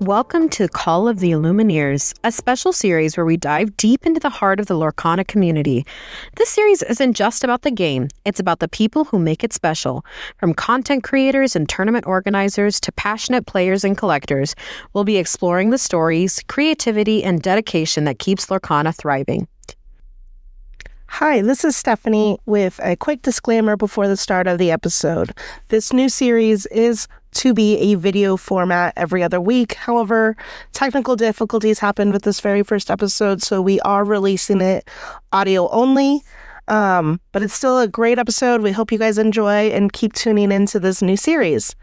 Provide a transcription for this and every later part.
Welcome to Call of the Illumineers, a special series where we dive deep into the heart of the Lorcana community. This series isn't just about the game, it's about the people who make it special. From content creators and tournament organizers to passionate players and collectors, we'll be exploring the stories, creativity, and dedication that keeps Lorcana thriving. Hi, this is Stephanie with a quick disclaimer before the start of the episode. This new series is to be a video format every other week. However, technical difficulties happened with this very first episode, so we are releasing it audio only. But it's still a great episode. We hope you guys enjoy and keep tuning into this new series.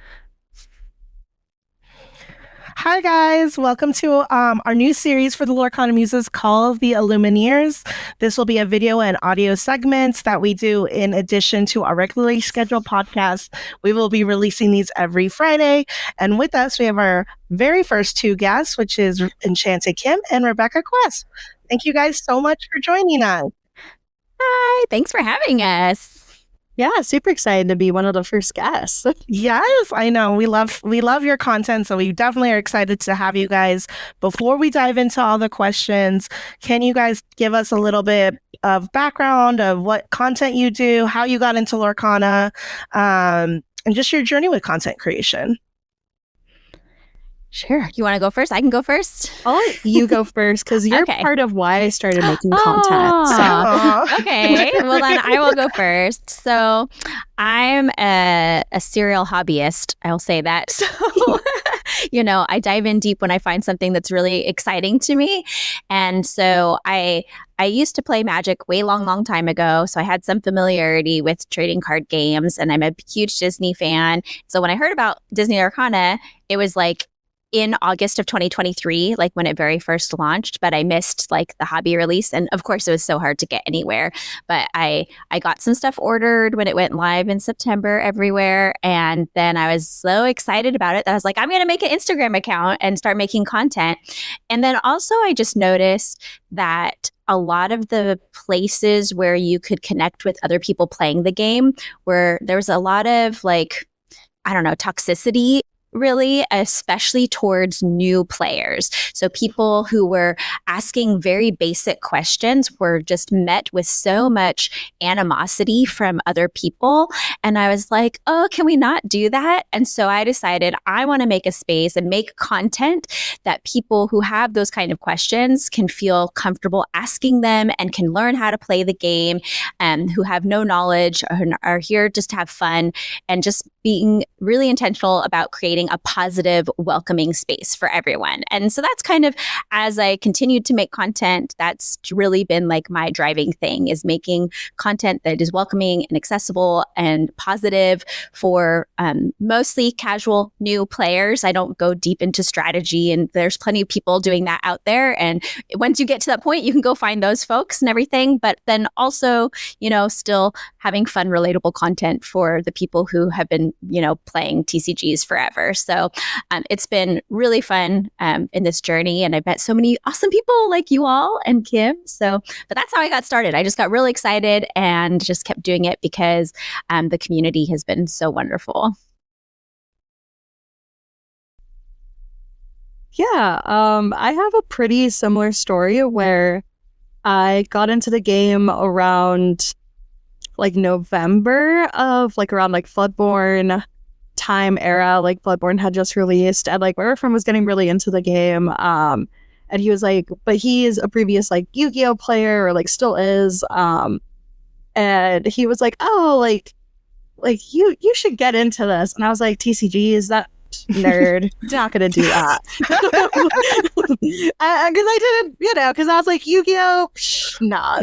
Hi guys, welcome to our new series for the Lorcana Muses, Call of the Illumineers. This will be a video and audio segments that we do in addition to our regularly scheduled podcast. We will be releasing these every Friday. And with us, we have our very first two guests, which is Enchanted Kim and Rebekah Quest. Thank you guys so much for joining us. Hi, thanks for having us. Yeah, super excited to be one of the first guests. Yes, I know. We love your content, so we definitely are excited to have you guys. Before we dive into all the questions, can you guys give us a little bit of background of what content you do, how you got into Lorcana, and just your journey with content creation? Sure. You want to go first? I can go first. I'll let you go first because you're part of why I started making content. So. Okay. Well, then I will go first. So I'm a serial hobbyist. I'll say that. So, I dive in deep when I find something that's really exciting to me. And so I used to play Magic way long time ago. So I had some familiarity with trading card games and I'm a huge Disney fan. So when I heard about Disney Lorcana, it was like in August of 2023, like when it very first launched, but I missed like the hobby release. And of course it was so hard to get anywhere, but I got some stuff ordered when it went live in September everywhere. And then I was so excited about it that I was like, I'm going to make an Instagram account and start making content. And then also I just noticed that a lot of the places where you could connect with other people playing the game, where there was a lot of toxicity, really, especially towards new players. So people who were asking very basic questions were just met with so much animosity from other people. And I was like, oh, can we not do that? And so I decided I want to make a space and make content that people who have those kind of questions can feel comfortable asking them and can learn how to play the game, and who have no knowledge or are here just to have fun, and just being really intentional about creating a positive, welcoming space for everyone. And so that's kind of, as I continued to make content, that's really been like my driving thing, is making content that is welcoming and accessible and positive for mostly casual new players. I don't go deep into strategy, and there's plenty of people doing that out there. And once you get to that point, you can go find those folks and everything. But then also, still having fun, relatable content for the people who have been, playing TCGs forever. So it's been really fun in this journey. And I've met so many awesome people like you all and Kim. So, but that's how I got started. I just got really excited and just kept doing it because the community has been so wonderful. Yeah, I have a pretty similar story where I got into the game around like November of around Floodborne time era. Like Bloodborne had just released, and like my friend was getting really into the game, and he was like, but he is a previous Yu-Gi-Oh player, or still is, and he was like, oh, you should get into this. And I was like, TCG, is that nerd? Not gonna do that. Because I didn't, because I was like, Yu-Gi-Oh, nah,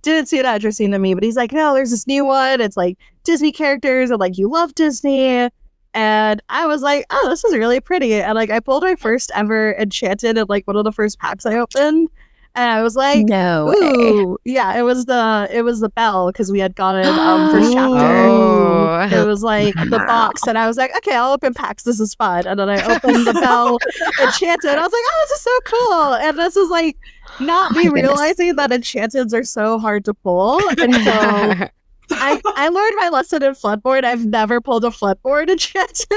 didn't see it interesting to me. But he's like, no, there's this new one, it's Disney characters, and you love Disney. And I was like, oh, this is really pretty. And I pulled my first ever Enchanted in one of the first packs I opened. And I was like, no ooh. Way. Yeah, it was the bell, because we had gotten first chapter. Oh. It was the box, and I was like, okay, I'll open packs, this is fun. And then I opened the bell Enchanted. I was like, oh, this is so cool. And this is not me realizing that Enchanteds are so hard to pull. And so I learned my lesson in Floodboard. I've never pulled a Floodboard Enchanted.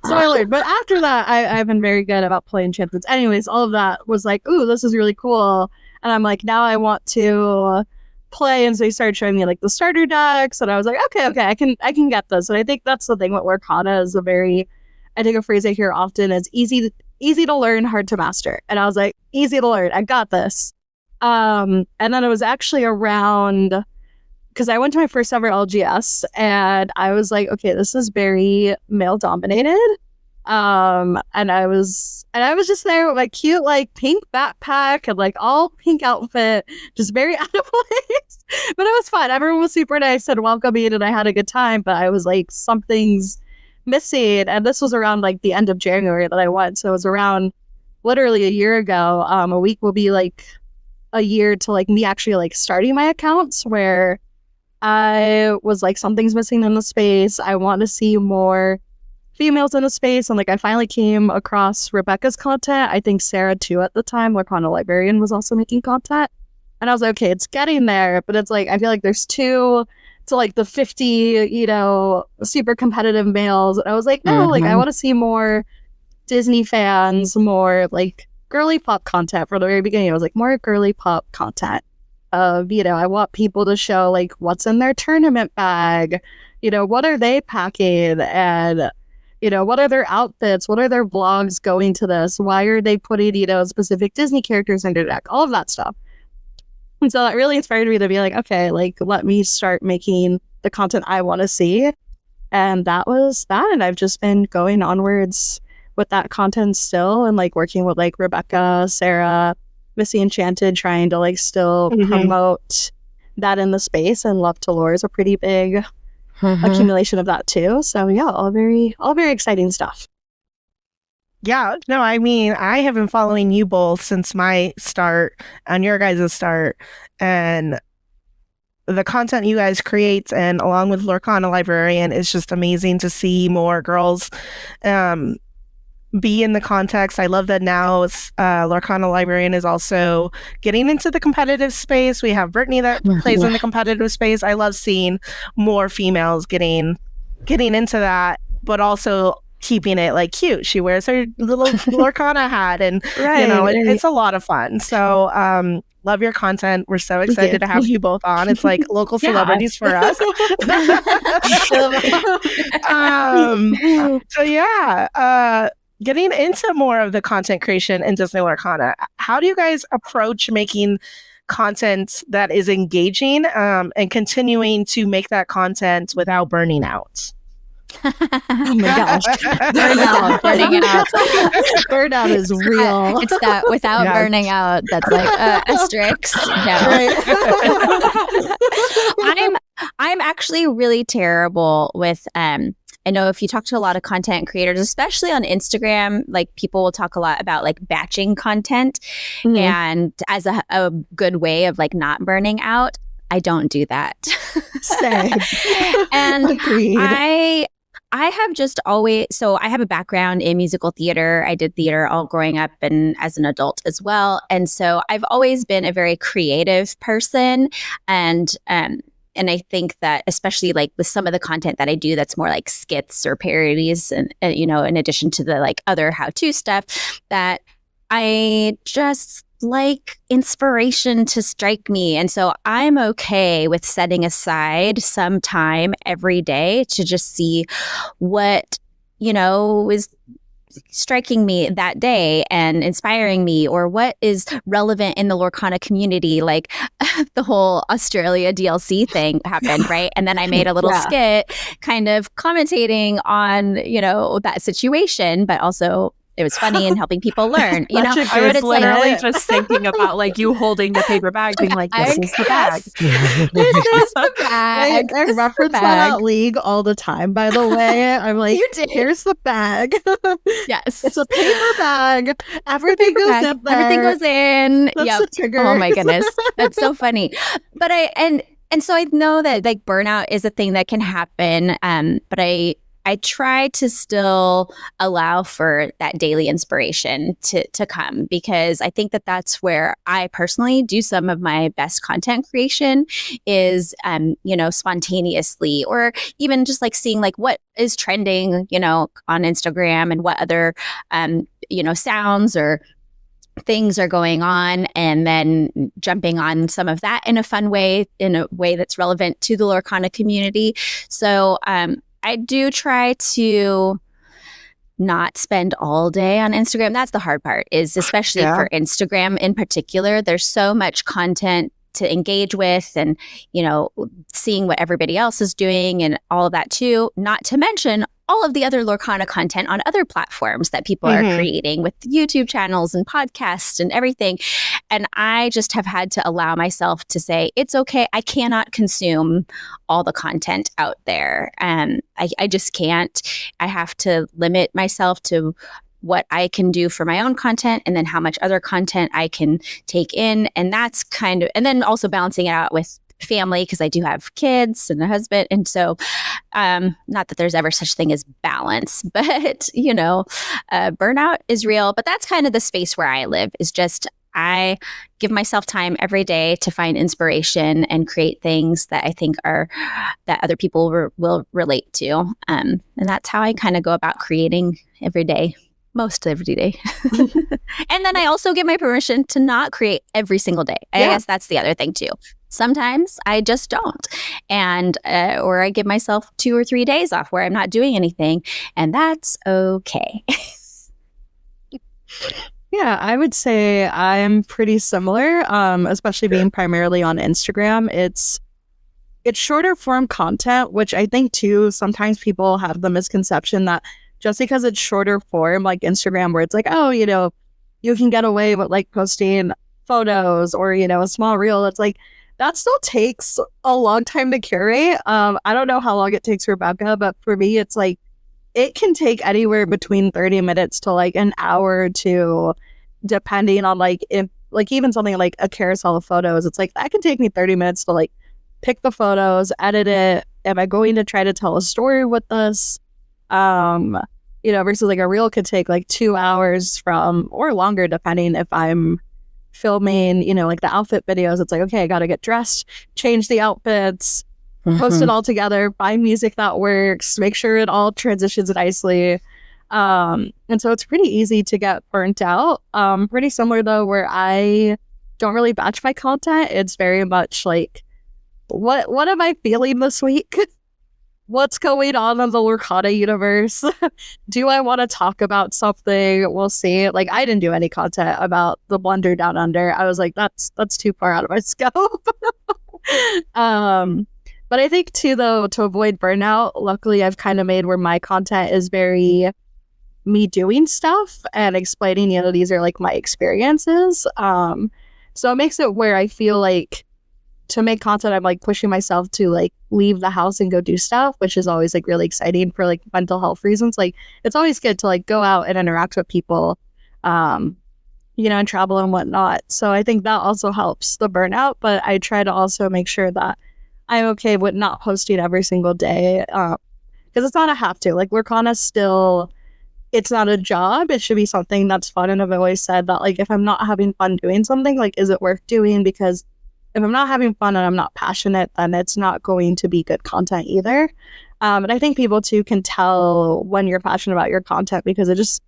So I learned. But after that, I've been very good about playing Enchanted. Anyways, all of that was like, ooh, this is really cool. And I'm like, now I want to play. And so he started showing me like the starter decks. And I was like, okay, I can get this. And I think that's the thing with Lorcana is I think a phrase I hear often is easy to learn, hard to master. And I was like, easy to learn. I got this. And then it was actually around, because I went to my first ever LGS and I was like, okay, this is very male dominated. And I was just there with my cute like pink backpack and like all pink outfit, just very out of place. But it was fun. Everyone was super nice and welcoming and I had a good time. But I was like, something's missing. And this was around like the end of January that I went. So it was around literally a year ago. A week will be like a year to like me actually like starting my accounts, where I was like, something's missing in the space. I want to see more females in the space. And like I finally came across Rebekah's content. I think Sarah too at the time, Lorcana Librarian, was also making content. And I was like, okay, it's getting there. But it's like, I feel like there's two to like the 50, super competitive males. And I was like, no, like I want to see more Disney fans, more like girly pop content from the very beginning. I was like, more girly pop content of, I want people to show like what's in their tournament bag, what are they packing, and what are their outfits, what are their vlogs going to this, why are they putting specific Disney characters in their deck, all of that stuff. And so that really inspired me to be like, okay, like let me start making the content I want to see. And that was that. And I've just been going onwards with that content still, and like working with like Rebekah, Sarah, Missy Enchanted, trying to like still promote that in the space. And Love to Lore is a pretty big accumulation of that too. So yeah, all very exciting stuff. Yeah, no, I mean, I have been following you both since my start and your guys' start, and the content you guys create, and along with Lorcana Librarian, is just amazing to see more girls be in the context. I love that now Lorcana Librarian is also getting into the competitive space. We have Brittany that plays in the competitive space. I love seeing more females getting into that, but also keeping it like cute. She wears her little Lorcana hat, and it's a lot of fun. So love your content. We're so excited to have you both on. It's like local celebrities for us. So yeah, getting into more of the content creation in Disney Lorcana, how do you guys approach making content that is engaging and continuing to make that content without burning out? Oh my gosh. Burning out. Burnout is real. It's that without burning out. That's like asterisk. No. Right. I'm actually really terrible with I know if you talk to a lot of content creators, especially on Instagram, like people will talk a lot about like batching content and as a good way of like not burning out. I don't do that. Same. And Agreed. I have just always, so I have a background in musical theater. I did theater all growing up and as an adult as well. And so I've always been a very creative person. And I think that especially like with some of the content that I do that's more like skits or parodies and, in addition to the like other how-to stuff, that I just like inspiration to strike me. And so I'm okay with setting aside some time every day to just see what, is striking me that day and inspiring me, or what is relevant in the Lorcana community. Like the whole Australia DLC thing happened, right? And then I made a little skit kind of commentating on, that situation, but also it was funny and helping people learn. I was literally just thinking about like you holding the paper bag, being like, "This is the bag. This is the bag." I reference that out League all the time. By the way, I'm like, "Here's the bag." Yes, it's a paper bag. Everything goes in there. Everything goes in. That's the trigger. Oh my goodness, that's so funny. But and so I know that like burnout is a thing that can happen. But I I try to still allow for that daily inspiration to come, because I think that that's where I personally do some of my best content creation is, spontaneously, or even just like seeing like what is trending, on Instagram, and what other, sounds or things are going on, and then jumping on some of that in a fun way, in a way that's relevant to the Lorcana community. So I do try to not spend all day on Instagram. That's the hard part, is especially for Instagram in particular. There's so much content to engage with, and seeing what everybody else is doing and all of that too, not to mention all of the other Lorcana content on other platforms that people are creating with YouTube channels and podcasts and everything. And I just have had to allow myself to say, it's okay, I cannot consume all the content out there. And I just can't. I have to limit myself to what I can do for my own content, and then how much other content I can take in. And that's and then also balancing it out with family, because I do have kids and a husband. And so, not that there's ever such thing as balance, but, burnout is real. But that's kind of the space where I live, is just, I give myself time every day to find inspiration and create things that I think that other people will relate to. And that's how I kind of go about creating every day. Most every day. And then I also give my permission to not create every single day. I guess that's the other thing too. Sometimes I just don't. And, or I give myself 2 or 3 days off where I'm not doing anything, and that's okay. Yeah, I would say I'm pretty similar, especially being primarily on Instagram. It's shorter form content, which I think too, sometimes people have the misconception that just because it's shorter form, like Instagram, where it's like, oh, you can get away with like posting photos or, a small reel. It's like, that still takes a long time to curate. I don't know how long it takes for Rebekah, but for me, it's like, it can take anywhere between 30 minutes to like an hour or two, depending on like, if like even something like a carousel of photos, it's like, that can take me 30 minutes to like pick the photos, edit it. Am I going to try to tell a story with this? Versus like a reel could take like 2 hours or longer, depending if I'm filming, like the outfit videos. It's like, okay, I got to get dressed, change the outfits, post it all together, find music that works, make sure it all transitions nicely. And so it's pretty easy to get burnt out. Pretty similar though, where I don't really batch my content. It's very much like, what am I feeling this week? What's going on in the Lorcana universe? Do I want to talk about something? We'll see. Like, I didn't do any content about the Wonder Down Under. I was like, that's too far out of my scope. But I think too, though, to avoid burnout, luckily I've kind of made where my content is very me doing stuff and explaining, these are like my experiences. So it makes it where I feel like to make content, I'm like pushing myself to like leave the house and go do stuff, which is always like really exciting for like mental health reasons. Like, it's always good to like go out and interact with people, and travel and whatnot. So I think that also helps the burnout, but I try to also make sure that I'm okay with not posting every single day, because it's not a have to. Like, Lorcana still, it's not a job. It should be something that's fun. And I've always said that, like, if I'm not having fun doing something, like, is it worth doing? Because if I'm not having fun and I'm not passionate, then it's not going to be good content either. And I think people too can tell when you're passionate about your content, because it just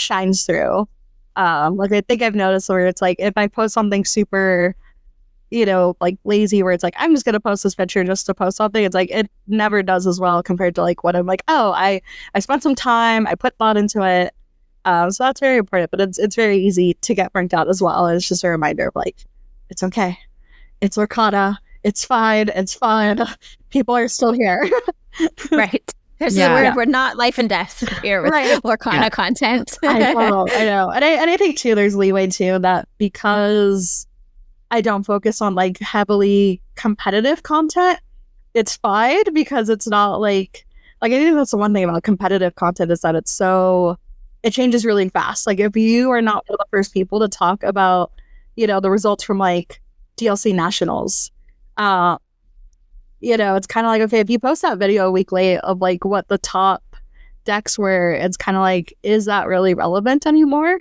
shines through. Like, I think I've noticed where it's like, if I post something super, like lazy, where it's like, I'm just going to post this picture just to post something, it's like, it never does as well compared to like what I'm like, oh, I spent some time, I put thought into it. So that's very important, but it's very easy to get burnt out as well. And it's just a reminder of like, it's okay. It's Lorcana. It's fine. It's fun. People are still here. Right. We're not life and death here with Lorcana content. I know. And I think too, there's leeway too, that because I don't focus on like heavily competitive content, it's fine, because it's not like I think that's the one thing about competitive content, is that it changes really fast. Like, if you are not one of the first people to talk about, the results from like DLC Nationals, it's kind of like, okay, if you post that video a week late of like what the top decks where it's kind of like, is that really relevant anymore?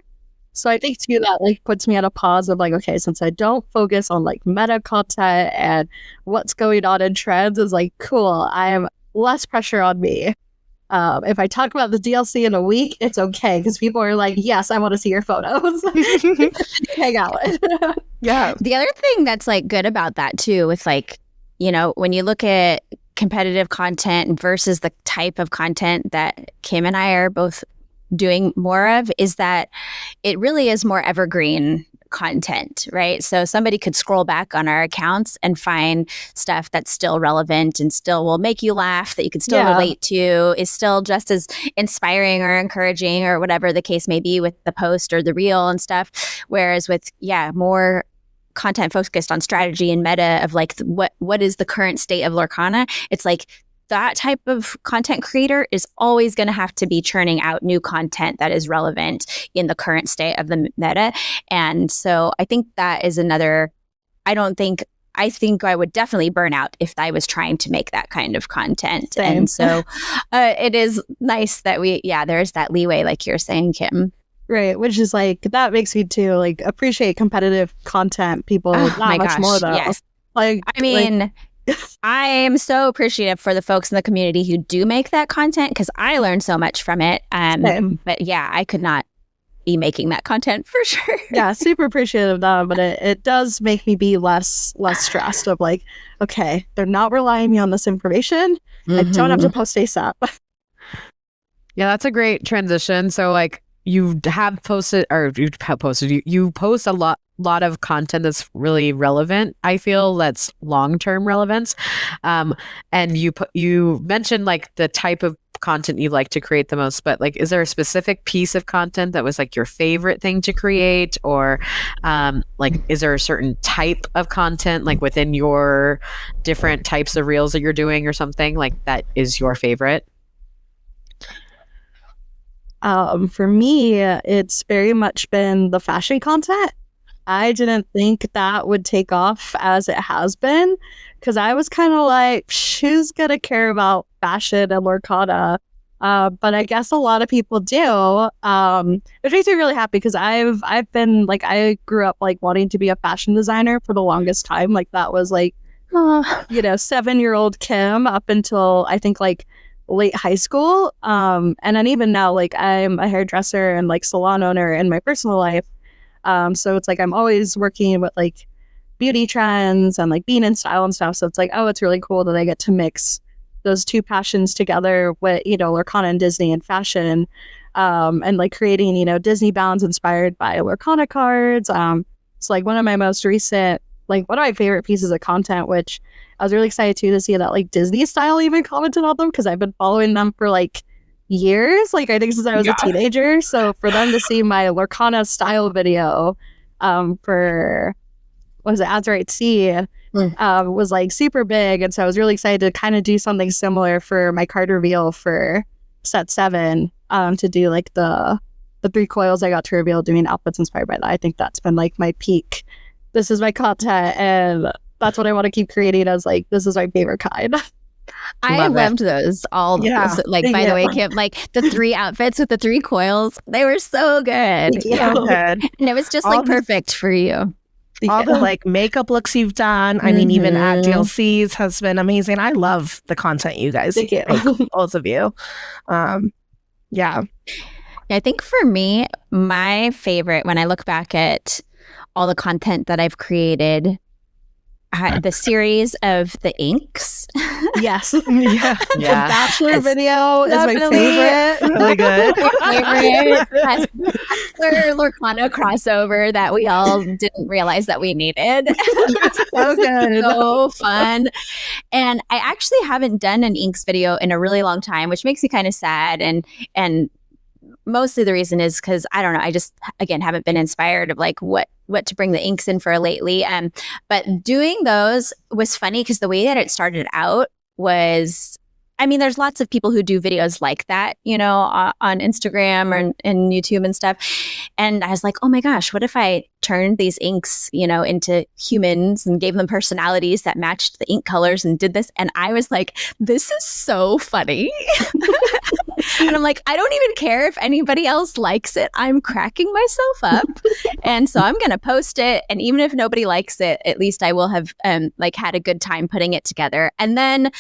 So I think too that like puts me at a pause of like, okay, since I don't focus on like meta content and what's going on in trends, is like, cool, I have less pressure on me. If I talk about the DLC in a week, it's okay because people are like, yes, I want to see your photos. Hang out. Yeah. The other thing that's like good about that too, with like, you know, when you look at competitive content versus the type of content that Kim and I are both doing more of, is that it really is more evergreen content, right? So somebody could scroll back on our accounts and find stuff that's still relevant and still will make you laugh, that you can still relate to, is still just as inspiring or encouraging or whatever the case may be with the post or the reel and stuff. Whereas with, more content focused on strategy and meta of like what is the current state of Lorcana, it's like that type of content creator is always going to have to be churning out new content that is relevant in the current state of the meta. And so I think that is another, I think I would definitely burn out if I was trying to make that kind of content. Same. And so it is nice that there's that leeway, like you're saying, Kim. Right, which is like, that makes me too like appreciate competitive content people that much more though. Yes. Like, I mean, I am so appreciative for the folks in the community who do make that content because I learned so much from it. But I could not be making that content for sure. Yeah, super appreciative of that. But it does make me be less stressed of like, okay, they're not relying me on this information. I don't have to post ASAP. Yeah, that's a great transition. So like you post a lot of content that's really relevant. I feel that's long-term relevance. And you mentioned like the type of content you like to create the most, but like, is there a specific piece of content that was like your favorite thing to create, or like, is there a certain type of content like within your different types of reels that you're doing or something like that is your favorite? For me, it's very much been the fashion content. I didn't think that would take off as it has been, because I was kind of like, who's gonna care about fashion and Lorcana? But I guess a lot of people do, which makes me really happy because I've been like, I grew up like wanting to be a fashion designer for the longest time. Like that was like, 7-year-old Kim up until I think like late high school. And then even now, like I'm a hairdresser and like salon owner in my personal life. So it's like I'm always working with like beauty trends and like being in style and stuff. So it's like, oh, it's really cool that I get to mix those two passions together with, Lorcana and Disney and fashion, and like creating, Disney bounds inspired by Lorcana cards. It's like one of my most recent, like one of my favorite pieces of content, which I was really excited to see that like Disney style even commented on them because I've been following them for like years, like I think since I was a teenager. So for them to see my Lorcana style video for Azurite Sea was like super big, and so I was really excited to kind of do something similar for my card reveal for set 7, to do like the 3 coils I got to reveal doing outfits inspired by that. I think that's been like my peak. This is my content, and that's what I want to keep creating as like, this is my favorite kind. I loved those all. Yeah. Like, by the way, Kim, like the 3 outfits with the 3 coils, they were so good. Yeah. And it was just like perfect for you. All the like makeup looks you've done. I mean, even at DLCs has been amazing. I love the content you guys make, both of you. Yeah. I think for me, my favorite, when I look back at all the content that I've created, the series of the inks. Yes. Yeah. The Bachelor video is my favorite. Really good. Favorite Lorcana crossover that we all didn't realize that we needed. So good. So fun. And I actually haven't done an inks video in a really long time, which makes me kind of sad. And mostly the reason is because I don't know, I just again haven't been inspired of like what to bring the inks in for lately. But doing those was funny because the way that it started out was I mean, there's lots of people who do videos like that, you know, on Instagram or and YouTube and stuff. And I was like, oh my gosh, what if I turned these inks, you know, into humans and gave them personalities that matched the ink colors and did this? And I was like, this is so funny. And I'm like, I don't even care if anybody else likes it. I'm cracking myself up. And so I'm going to post it. And even if nobody likes it, at least I will have like had a good time putting it together. And then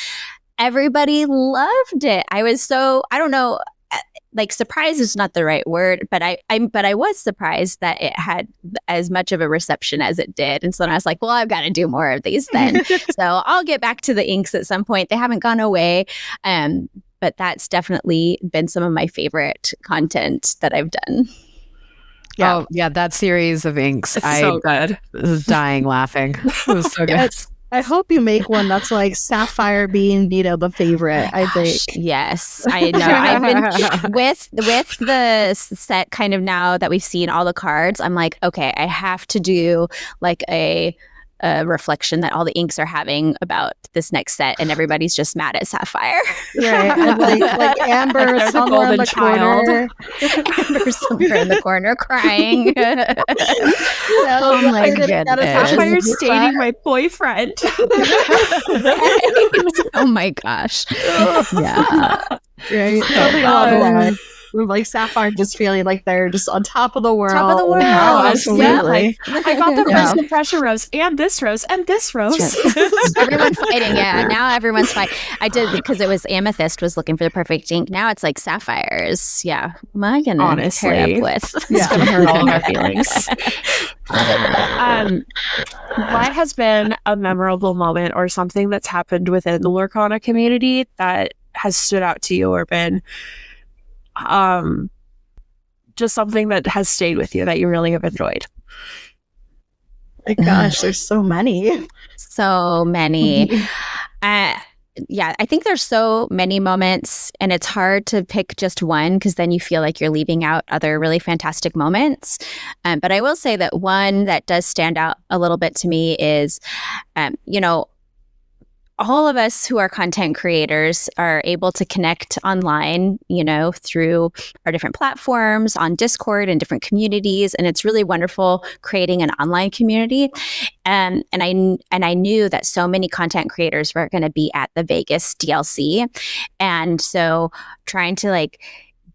everybody loved it. I was so, I don't know, like surprised is not the right word, but I was surprised that it had as much of a reception as it did. And so then I was like, well, I've got to do more of these then. So I'll get back to the inks at some point. They haven't gone away. But that's definitely been some of my favorite content that I've done. Yeah. Oh, yeah, that series of inks. It's so good. Was dying laughing. It was so good. I hope you make one that's like Sapphire being, you know, the favorite. I think. Yes, I know. I've been with the set kind of now that we've seen all the cards. I'm like, okay, I have to do like a reflection that all the inks are having about this next set, and everybody's just mad at Sapphire. Right, and like Amber somewhere in the corner. Amber's somewhere in the corner crying. Oh my goodness! Sapphire's dating my boyfriend. Oh my gosh! Yeah. Right. Like Sapphire just feeling like they're just on top of the world. Top of the world. Oh, absolutely. Yeah, like, I got the first impression rose and this rose and this rose. Everyone fighting. Yeah. Now everyone's fighting. I did because it was Amethyst was looking for the perfect ink. Now it's like Sapphires. Yeah. My goodness. Honestly. Pair up with. It's going to hurt all my feelings. What has been a memorable moment or something that's happened within the Lorcana community that has stood out to you or been just something that has stayed with you that you really have enjoyed? My gosh, there's so many. So many. Yeah, I think there's so many moments, and it's hard to pick just one because then you feel like you're leaving out other really fantastic moments. But I will say that one that does stand out a little bit to me is, you know, all of us who are content creators are able to connect online, you know, through our different platforms on Discord and different communities. And it's really wonderful creating an online community. And I knew that so many content creators were going to be at the Vegas DLC. And so trying to like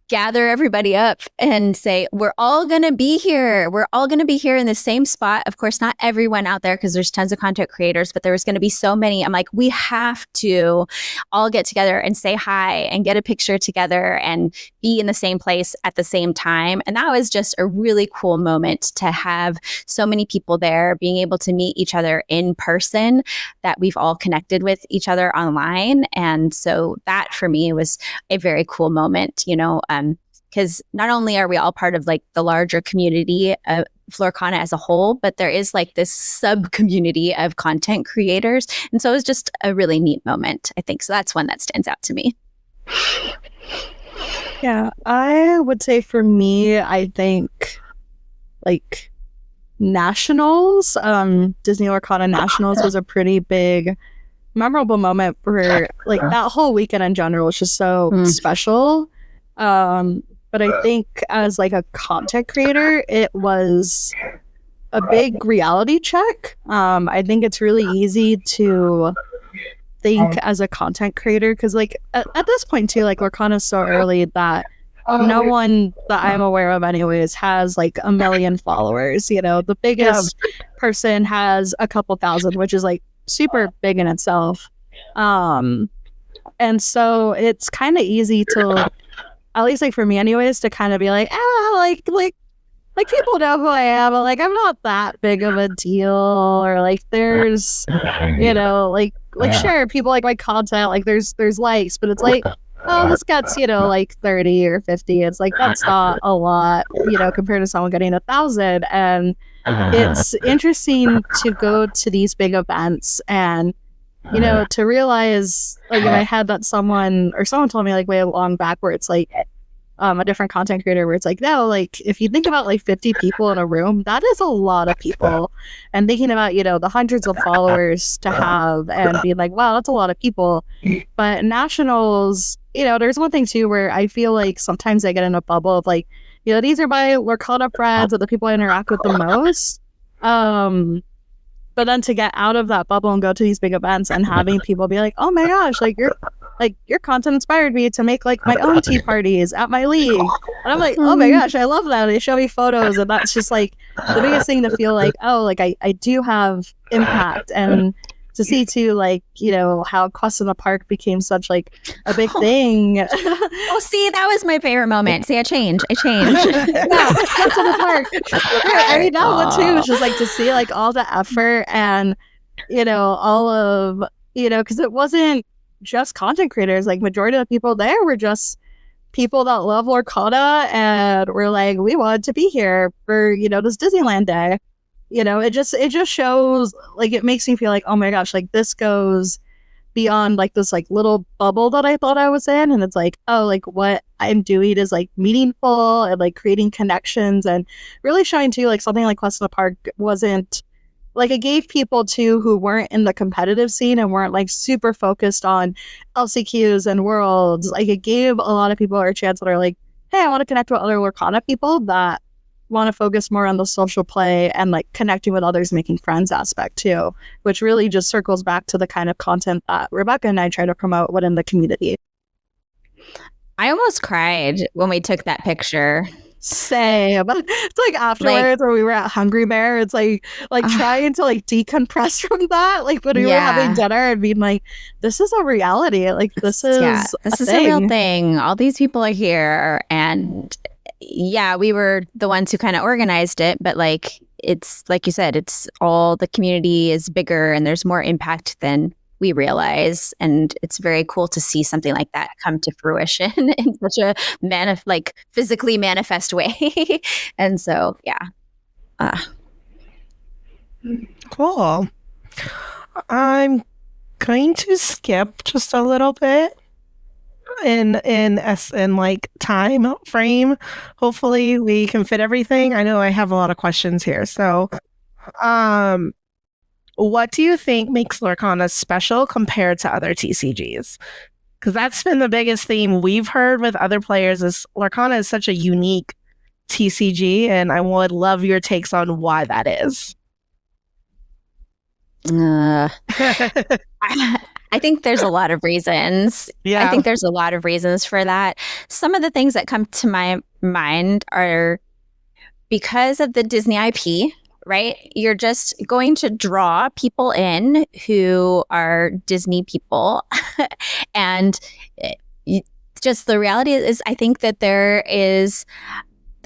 gather everybody up and say, we're all going to be here. We're all going to be here in the same spot. Of course, not everyone out there because there's tons of content creators, but there was going to be so many. I'm like, we have to all get together and say hi and get a picture together and be in the same place at the same time. And that was just a really cool moment to have so many people there, being able to meet each other in person, that we've all connected with each other online. And so that for me was a very cool moment, you know, because not only are we all part of like the larger community of Lorcana as a whole, but there is like this sub community of content creators. And so it was just a really neat moment, I think. So that's one that stands out to me. Yeah, I would say for me, I think like Nationals, Disney Lorcana Nationals was a pretty big memorable moment for like that whole weekend in general was just so special. But I think as like a content creator, it was a big reality check. I think it's really easy to think as a content creator because like at this point too, like Lorcana's so early that no one that I'm aware of anyways has like 1 million followers. You know, the biggest person has a couple thousand, which is like super big in itself. And so it's kind of easy to, at least like for me anyways, to kind of be like, like people know who I am, but like I'm not that big of a deal, or like there's, you know, like sure, people like my content, like there's likes, but it's like, oh, this gets, you know, like 30 or 50. It's like that's not a lot, you know, compared to someone getting 1,000. And it's interesting to go to these big events and, you know, to realize like in my head that someone told me like way long back where it's like, a different content creator where it's like, no, like if you think about like 50 people in a room, that is a lot of people. And thinking about, you know, the hundreds of followers to have and being like, wow, that's a lot of people. But nationals, you know, there's one thing too where I feel like sometimes I get in a bubble of like, you know, these are my Lorcana friends or the people I interact with the most. But then to get out of that bubble and go to these big events and having people be like, oh my gosh, like your content inspired me to make like my own tea parties at my league. And I'm like, oh my gosh, I love that. They show me photos, and that's just like the biggest thing to feel like, oh, like I do have impact. And to see too, like, you know, how Quest in the Park became such like a big thing. Oh, see, that was my favorite moment. See, I changed. Yeah, Quest in the Park. I mean, that one too was just like to see like all the effort and, you know, all of, you know, because it wasn't just content creators. Like majority of the people there were just people that love Lorcana and were like, we wanted to be here for, you know, this Disneyland day. You know, it just shows, like, it makes me feel like, oh my gosh, like this goes beyond like this like little bubble that I thought I was in. And it's like, oh, like what I'm doing is like meaningful and like creating connections and really showing too, like something like Quest in the Park wasn't like, it gave people too who weren't in the competitive scene and weren't like super focused on LCQs and worlds. Like it gave a lot of people a chance that are like, hey, I want to connect with other Lorcana people that want to focus more on the social play and like connecting with others, making friends aspect too, which really just circles back to the kind of content that Rebekah and I try to promote within the community. I almost cried when we took that picture. Same. It's like afterwards when we were at Hungry Bear, it's like trying to like decompress from that, like when we were having dinner and being like, this is a reality, like this is a real thing. All these people are here, and yeah, we were the ones who kind of organized it, but like it's like you said, it's all, the community is bigger and there's more impact than we realize, and it's very cool to see something like that come to fruition in such a physically manifest way. And so Cool. I'm going to skip just a little bit in like time frame. Hopefully we can fit everything. I know I have a lot of questions here. So what do you think makes Lorcana special compared to other TCGs? Because that's been the biggest theme we've heard with other players, is Lorcana is such a unique TCG, and I would love your takes on why that is. I think there's a lot of reasons. Yeah. I think there's a lot of reasons for that. Some of the things that come to my mind are because of the Disney IP, right? You're just going to draw people in who are Disney people. And just the reality is, I think that there's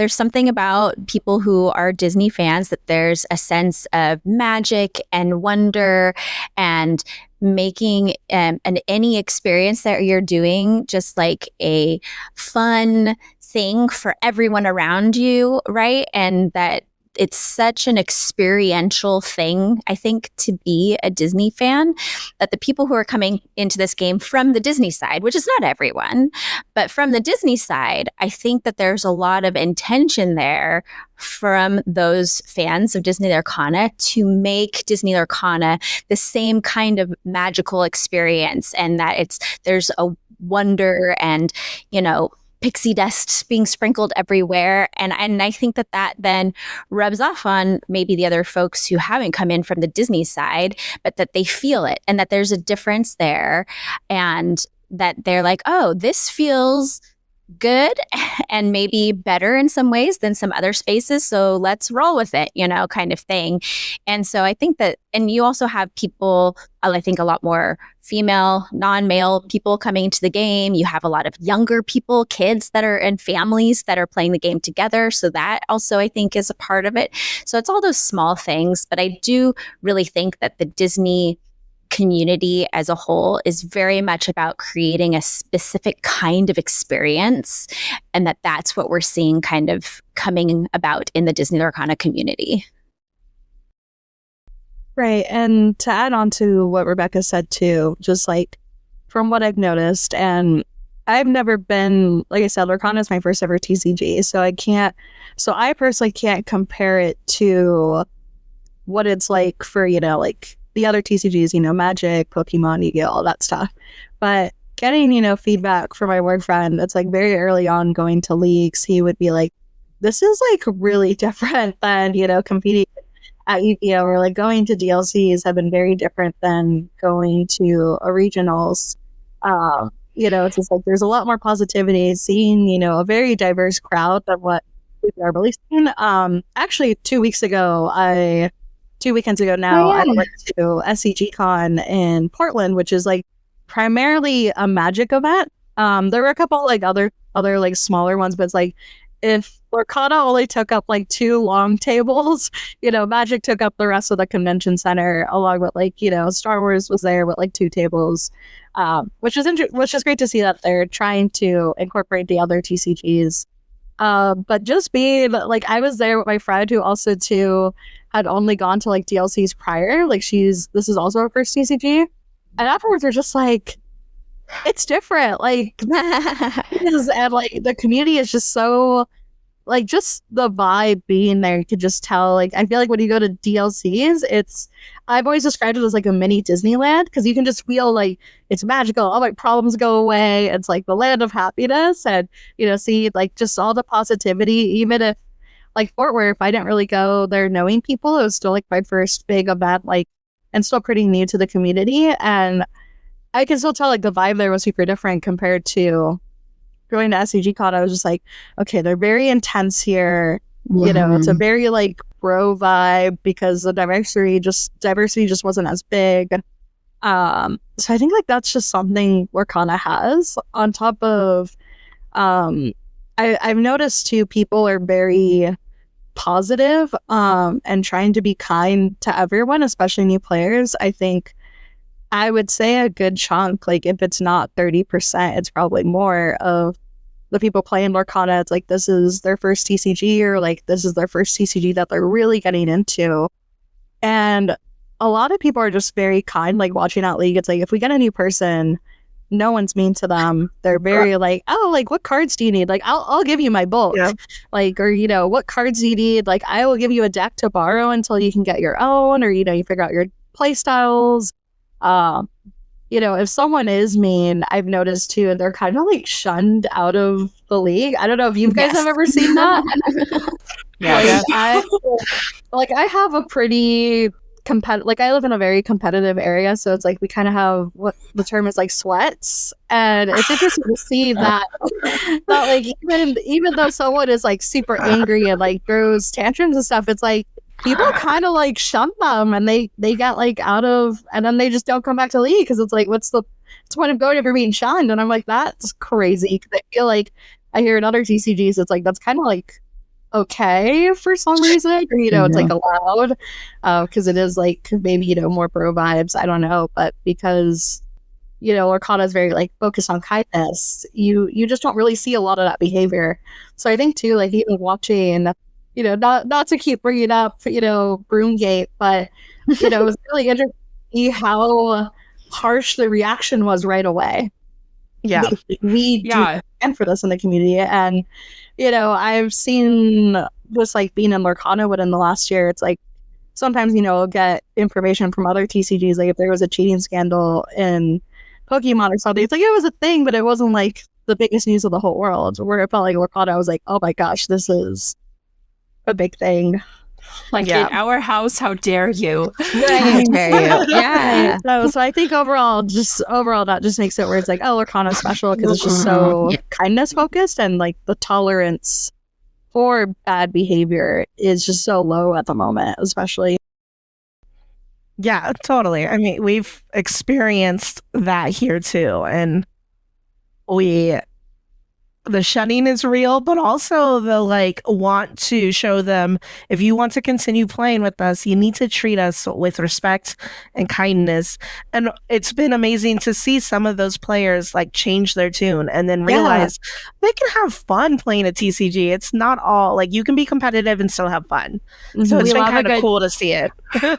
something about people who are Disney fans, that there's a sense of magic and wonder and making any experience that you're doing just like a fun thing for everyone around you, right? And that it's such an experiential thing, I think, to be a Disney fan, that the people who are coming into this game from the Disney side, which is not everyone, but from the Disney side, I think that there's a lot of intention there from those fans of Disney Lorcana to make Disney Lorcana the same kind of magical experience, and that there's a wonder and, you know, pixie dust being sprinkled everywhere. And I think that then rubs off on maybe the other folks who haven't come in from the Disney side, but that they feel it and that there's a difference there, and that they're like, oh, this feels good and maybe better in some ways than some other spaces, so let's roll with it, you know, kind of thing. And so I think that, and you also have people, I think a lot more female, non-male people coming into the game. You have a lot of younger people, kids that are in families that are playing the game together. So that also, I think, is a part of it. So it's all those small things, but I do really think that the Disney community as a whole is very much about creating a specific kind of experience, and that's what we're seeing kind of coming about in the Disney Lorcana community. Right. And to add on to what Rebekah said too, just like from what I've noticed, and I've never been, like I said, Lorcana is my first ever TCG, so I personally can't compare it to what it's like for, like the other TCGs, Magic, Pokemon, Yu-Gi-Oh, all that stuff. But getting, feedback from my boyfriend, that's like very early on going to leagues, he would be like, this is like really different than, competing at Yu-Gi-Oh, or like going to DLCs have been very different than going to a regionals. It's just like there's a lot more positivity, seeing, a very diverse crowd than what we are really seeing. Actually 2 weekends ago now, I went to SCG Con in Portland, which is like primarily a Magic event. There were a couple like other like smaller ones, but it's like if Lorcana only took up like 2 long tables, Magic took up the rest of the convention center, along with like, Star Wars was there with like 2 tables, which is great to see that they're trying to incorporate the other TCGs. But just being like, I was there with my friend who also too had only gone to like DLCs prior. Like this is also her first TCG, and afterwards we're just like, it's different. Like, and like the community is just so, like, just the vibe being there, you could just tell. Like, I feel like when you go to DLCs, I've always described it as like a mini Disneyland, because you can just feel like it's magical. All my problems go away. It's like the land of happiness, and see like just all the positivity. Even if like Fort Worth, I didn't really go there knowing people. It was still like my first big event, like, and still pretty new to the community, and I can still tell like the vibe there was super different compared to going to SCG Con. I was just like, okay, they're very intense here. It's a very like bro vibe, because the diversity just wasn't as big. So I think like that's just something Lorcana has. On top of, I've noticed too, people are very positive and trying to be kind to everyone, especially new players. I think I would say a good chunk, like if it's not 30%, it's probably more of the people playing Lorcana. It's like this is their first TCG, or like this is their first TCG that they're really getting into. And a lot of people are just very kind, like watching out League. It's like if we get a new person, no one's mean to them. They're very like, oh, like what cards do you need? Like I'll give you my bulk. Yeah. Like, or what cards do you need? Like I will give you a deck to borrow until you can get your own, or you figure out your play styles. If someone is mean, I've noticed too, and they're kind of like shunned out of the league. I don't know if you guys have ever seen that. Yeah. I have a pretty like I live in a very competitive area, so it's like we kind of have what the term is like sweats, and it's interesting to see that like even though someone is like super angry and like throws tantrums and stuff, it's like people kind of like shun them, and they get like out of, and then they just don't come back to league, because it's like what's the point of going if you're being shunned? And I'm like, that's crazy, because I feel like I hear in other TCGs it's like that's kind of like okay for some reason, or it's like allowed because it is like maybe more bro vibes, I don't know, but because Lorcana is very like focused on kindness, you just don't really see a lot of that behavior. So I think too, like even watching, not to keep bringing up Broomgate, but it was really interesting to see how harsh the reaction was right away. Yeah, we do stand for this in the community, and I've seen just like being in Lorcana within the last year, it's like sometimes I'll get information from other TCGs, like if there was a cheating scandal in Pokemon or something, it's like it was a thing, but it wasn't like the biggest news of the whole world. Where it felt like Lorcana, I was like, oh my gosh, this is a big thing. Like in our house, how dare you? Right. Dare you? Yeah. So I think overall that just makes it where it's like, oh, Lorcana is special because it's just so kindness focused, and like the tolerance for bad behavior is just so low at the moment, especially. Yeah, totally. I mean, we've experienced that here too, and we the shunning is real, but also the like want to show them, if you want to continue playing with us, you need to treat us with respect and kindness. And it's been amazing to see some of those players like change their tune and then realize they can have fun playing a TCG. It's not all like, you can be competitive and still have fun. So it's been kind of cool to see it.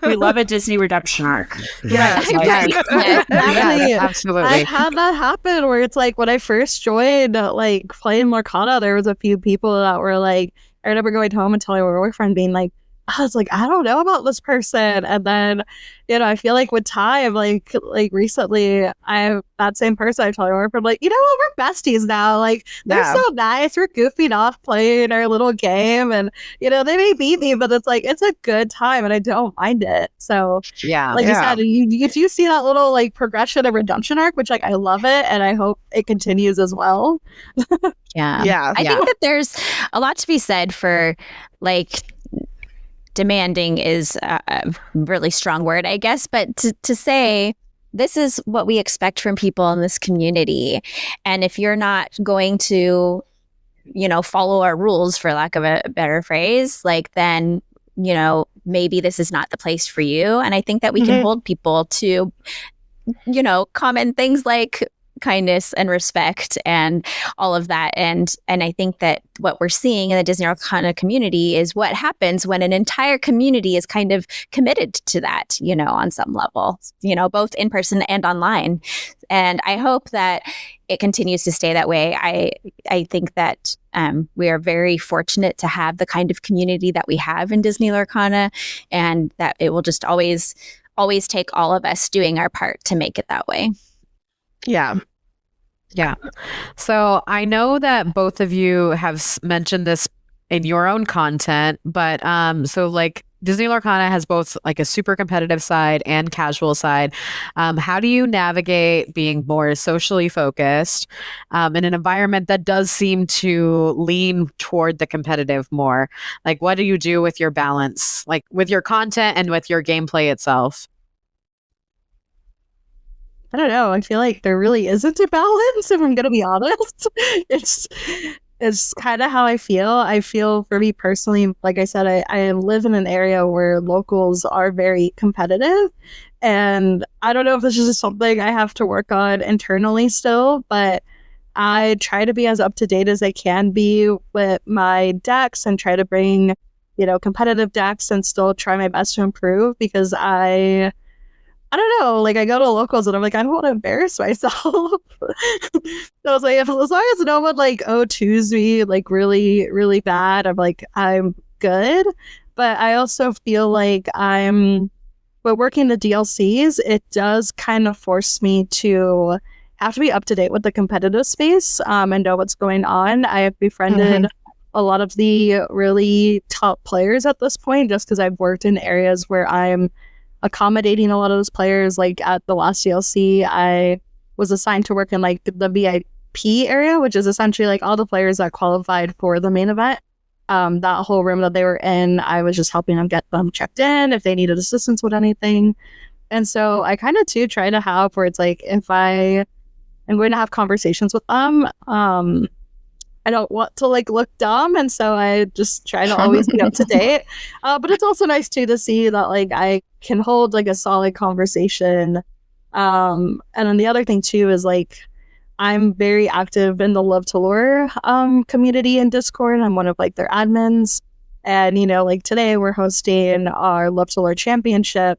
We love a Disney redemption arc. Yes, Exactly. Absolutely. I had that happen where it's like when I first joined, like playing Lorcana, there was a few people that were like, I remember going home and telling my boyfriend, being like, I was like, I don't know about this person. And then, you know, I feel like with time, like recently, that same person I told my boyfriend, like, you know what, we're besties now. Like, they're so nice. We're goofing off playing our little game, and you know, they may beat me, but it's like, it's a good time, and I don't mind it. So like you said, you do see that little like progression and redemption arc, which like I love it, and I hope it continues as well. I think that there's a lot to be said for like, demanding is a really strong word, I guess, but to say this is what we expect from people in this community, and if you're not going to, you know, follow our rules, for lack of a better phrase, like, then, you know, maybe this is not the place for you. And I think that we can hold people to, you know, common things like kindness and respect and all of that. And I think that what we're seeing in the Disney Lorcana community is what happens when an entire community is kind of committed to that, you know, on some level, you know, both in person and online. And I hope that it continues to stay that way. I think that we are very fortunate to have the kind of community that we have in Disney Lorcana, and that it will just always take all of us doing our part to make it that way. Yeah. So I know that both of you have mentioned this in your own content, but so like Disney Lorcana has both like a super competitive side and casual side. How do you navigate being more socially focused in an environment that does seem to lean toward the competitive more? Like, what do you do with your balance, like with your content and with your gameplay itself? I don't know. I feel like there really isn't a balance, if I'm going to be honest. It's kind of how I feel. I feel, for me personally, like I said, I live in an area where locals are very competitive. And I don't know if this is just something I have to work on internally still, but I try to be as up to date as I can be with my decks and try to bring, you know, competitive decks and still try my best to improve, because I don't know, like I go to locals and I'm like, I don't want to embarrass myself. So I was like, as long as no one like O2s me like really, really bad, I'm like, I'm good. But I also feel like but working the DLCs, it does kind of force me to have to be up to date with the competitive space and know what's going on. I have befriended a lot of the really top players at this point, just because I've worked in areas where I'm accommodating a lot of those players. Like at the last DLC, I was assigned to work in like the VIP area, which is essentially like all the players that qualified for the main event. That whole room that they were in, I was just helping them get them checked in if they needed assistance with anything. And so I kind of too try to have where it's like, if I am going to have conversations with them, I don't want to like look dumb, and so I just try to always be up to date. But it's also nice too to see that like I can hold like a solid conversation. And then the other thing too is like I'm very active in the Love to Lore community in Discord. I'm one of like their admins, and you know, like today we're hosting our Love to Lore championship,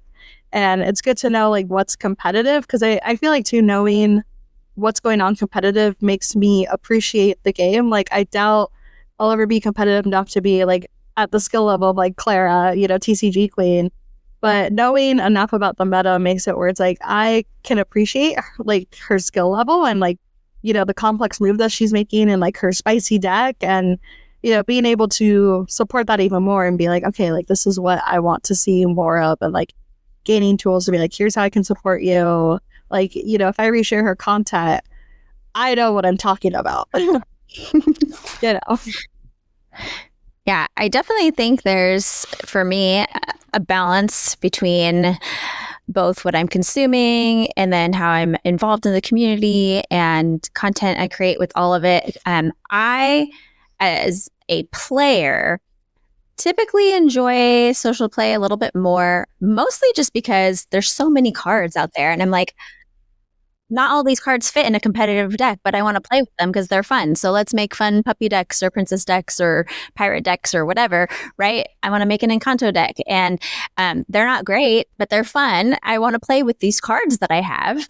and it's good to know like what's competitive, because I feel like too, knowing what's going on competitive makes me appreciate the game. Like I doubt I'll ever be competitive enough to be like at the skill level of like Clara, you know, TCG queen. But knowing enough about the meta makes it where it's like I can appreciate like her skill level and like, you know, the complex move that she's making and like her spicy deck, and you know, being able to support that even more and be like, okay, like this is what I want to see more of, and like gaining tools to be like, here's how I can support you. Like, you know, if I reshare her content, I know what I'm talking about. You know. Yeah, I definitely think there's, for me, a balance between both what I'm consuming and then how I'm involved in the community and content I create with all of it. I, as a player, typically enjoy social play a little bit more, mostly just because there's so many cards out there. And I'm like, not all these cards fit in a competitive deck, but I want to play with them because they're fun. So let's make fun puppy decks or princess decks or pirate decks or whatever, right? I want to make an Encanto deck, and they're not great, but they're fun. I want to play with these cards that I have.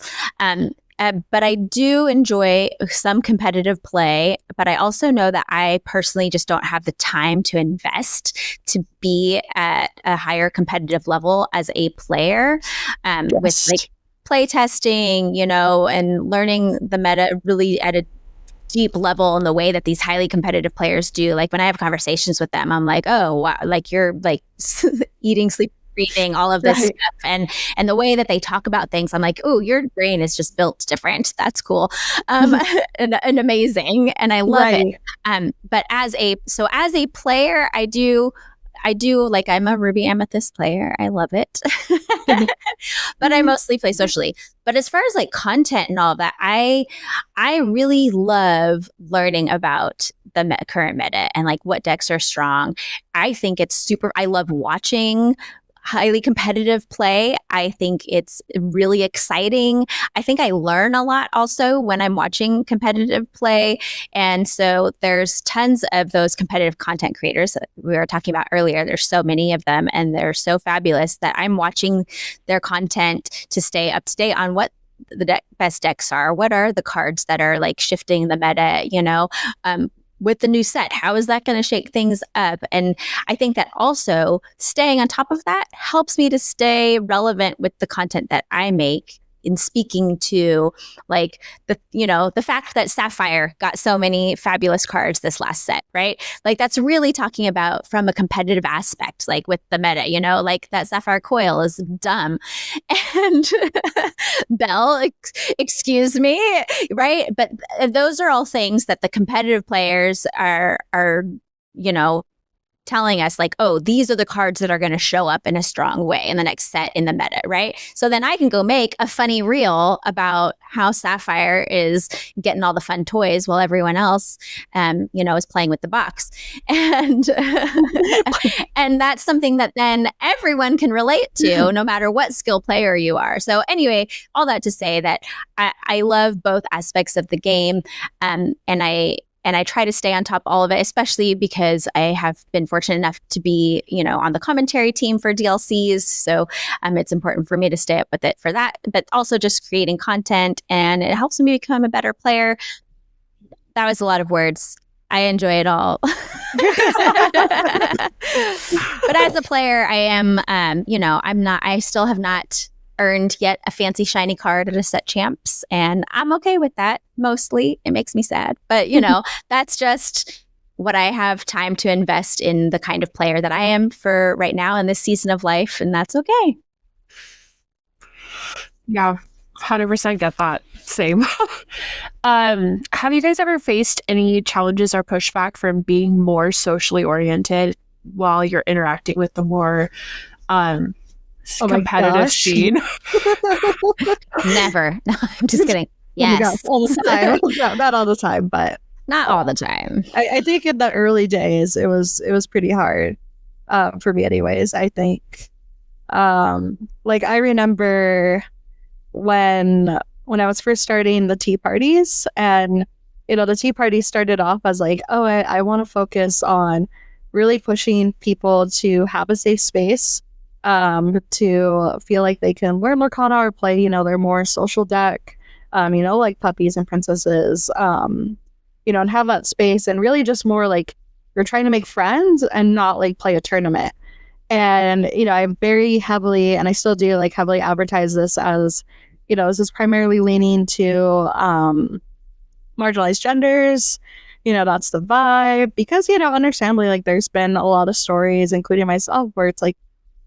But I do enjoy some competitive play, but I also know that I personally just don't have the time to invest to be at a higher competitive level as a player, with like play testing, you know, and learning the meta really at a deep level in the way that these highly competitive players do. Like when I have conversations with them, I'm like, oh, wow, like you're like eating, sleeping, breathing, all of this stuff. And the way that they talk about things, I'm like, oh, your brain is just built different. That's cool. And amazing. And I love it. But as a player, I do like, I'm a Ruby Amethyst player. I love it. But I mostly play socially. But as far as like content and all of that, I really love learning about the current meta and like what decks are strong. I think it's super, I love watching highly competitive play. I think it's really exciting. I think I learn a lot also when I'm watching competitive play. And so there's tons of those competitive content creators that we were talking about earlier. There's so many of them, and they're so fabulous that I'm watching their content to stay up to date on what the best decks are. What are the cards that are like shifting the meta, you know? With the new set, how is that going to shake things up? And I think that also staying on top of that helps me to stay relevant with the content that I make in speaking to like the fact that Sapphire got so many fabulous cards this last set, right? Like that's really talking about from a competitive aspect, like with the meta, you know, like that Sapphire coil is dumb. And Belle, excuse me, right? But those are all things that the competitive players are, you know, telling us like, oh, these are the cards that are going to show up in a strong way in the next set in the meta, right? So then I can go make a funny reel about how Sapphire is getting all the fun toys while everyone else, you know, is playing with the box. And and that's something that then everyone can relate to no matter what skill player you are. So anyway, all that to say that I love both aspects of the game, and I try to stay on top of all of it, especially because I have been fortunate enough to be, you know, on the commentary team for DLCs. So it's important for me to stay up with it for that, but also just creating content, and it helps me become a better player. That was a lot of words. I enjoy it all. But as a player, I am, you know, I still have not earned yet a fancy shiny card at a set champs, and I'm okay with that. Mostly it makes me sad, but you know, that's just what I have time to invest in the kind of player that I am for right now in this season of life, and that's okay. Yeah, 100% get that. Same. Have you guys ever faced any challenges or pushback from being more socially oriented while you're interacting with the more competitive scene? Never. No, I'm just kidding. Yes. Oh all the time. No, not all the time, but not all the time. I think in the early days it was pretty hard for me anyways. I think like I remember when I was first starting the tea parties, and you know, the tea party started off as like, oh, I want to focus on really pushing people to have a safe space, to feel like they can learn Lorcana or play, you know, their more social deck, you know, like puppies and princesses, you know, and have that space, and really just more like you're trying to make friends and not like play a tournament. And, you know, I very heavily, and I still do like heavily advertise this as, you know, this is primarily leaning to marginalized genders. You know, that's the vibe, because, you know, understandably, like there's been a lot of stories, including myself, where it's like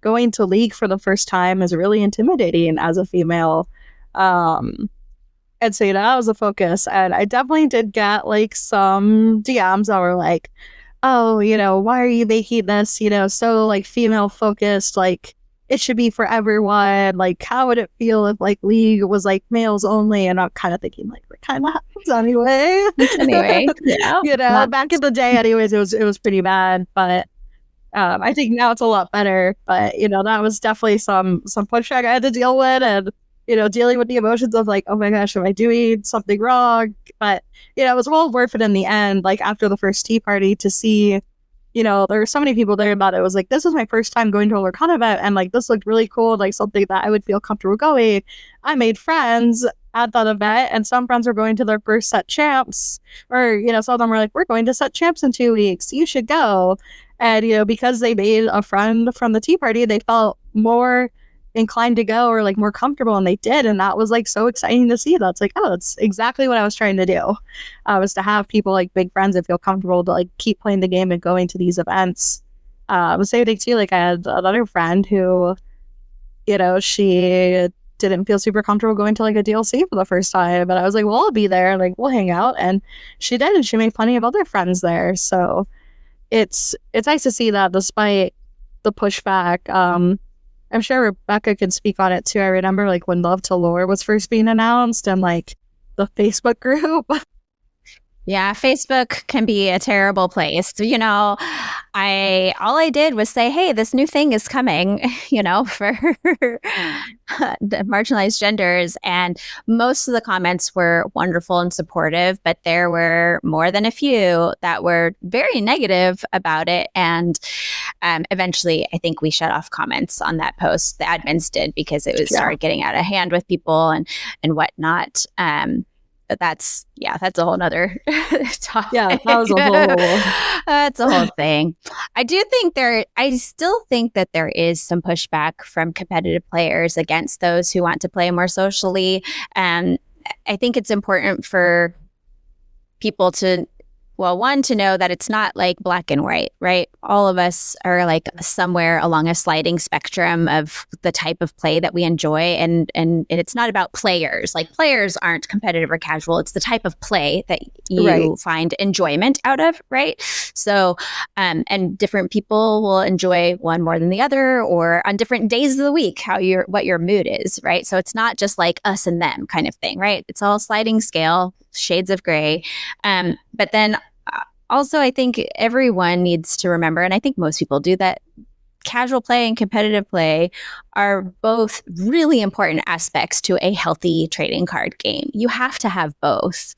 going to League for the first time is really intimidating as a female. And so, you know, that was a focus. And I definitely did get like some DMs that were like, oh, you know, why are you making this, you know, so like female focused? Like, it should be for everyone. Like, how would it feel if like League was like males only? And I'm kind of thinking like, we're kind of happens anyway. Anyway, yeah. You know, back in the day, anyways, it was pretty bad, but I think now it's a lot better. But you know, that was definitely some pushback I had to deal with, and you know, dealing with the emotions of like, oh my gosh, am I doing something wrong? But you know, it was well worth it in the end. Like after the first tea party, to see, you know, there were so many people there about it. It was like, this is my first time going to a Lorcana event, and like this looked really cool, like something that I would feel comfortable going. I made friends at that event, and some friends were going to their first set champs, or you know, some of them were like, we're going to set champs in 2 weeks, you should go. And you know, because they made a friend from the tea party, they felt more inclined to go, or like more comfortable, and they did. And that was like so exciting to see. That's like, oh, that's exactly what I was trying to do, was to have people like big friends and feel comfortable to like keep playing the game and going to these events. Same thing too, like I had another friend who, you know, she didn't feel super comfortable going to like a DLC for the first time, but I was like, well, I'll be there, like we'll hang out. And she did, and she made plenty of other friends there. So it's nice to see that despite the pushback. I'm sure Rebekah can speak on it too. I remember like when Love to Lore was first being announced, and like the Facebook group. Yeah, Facebook can be a terrible place. You know, all I did was say, hey, this new thing is coming, you know, for the marginalized genders. And most of the comments were wonderful and supportive, but there were more than a few that were very negative about it. And eventually, I think we shut off comments on that post. The admins did, because it was started getting out of hand with people and whatnot. But that's a whole nother topic. Yeah, that was a whole... That's a whole thing. I still think that there is some pushback from competitive players against those who want to play more socially. And I think it's important for people to, well, one, to know that it's not like black and white, right? All of us are like somewhere along a sliding spectrum of the type of play that we enjoy. And it's not about players. Like players aren't competitive or casual. It's the type of play that you find enjoyment out of, right? So, and different people will enjoy one more than the other, or on different days of the week, what your mood is, right? So it's not just like us and them kind of thing, right? It's all sliding scale, shades of gray. But then also, I think everyone needs to remember, and I think most people do, that casual play and competitive play are both really important aspects to a healthy trading card game. You have to have both.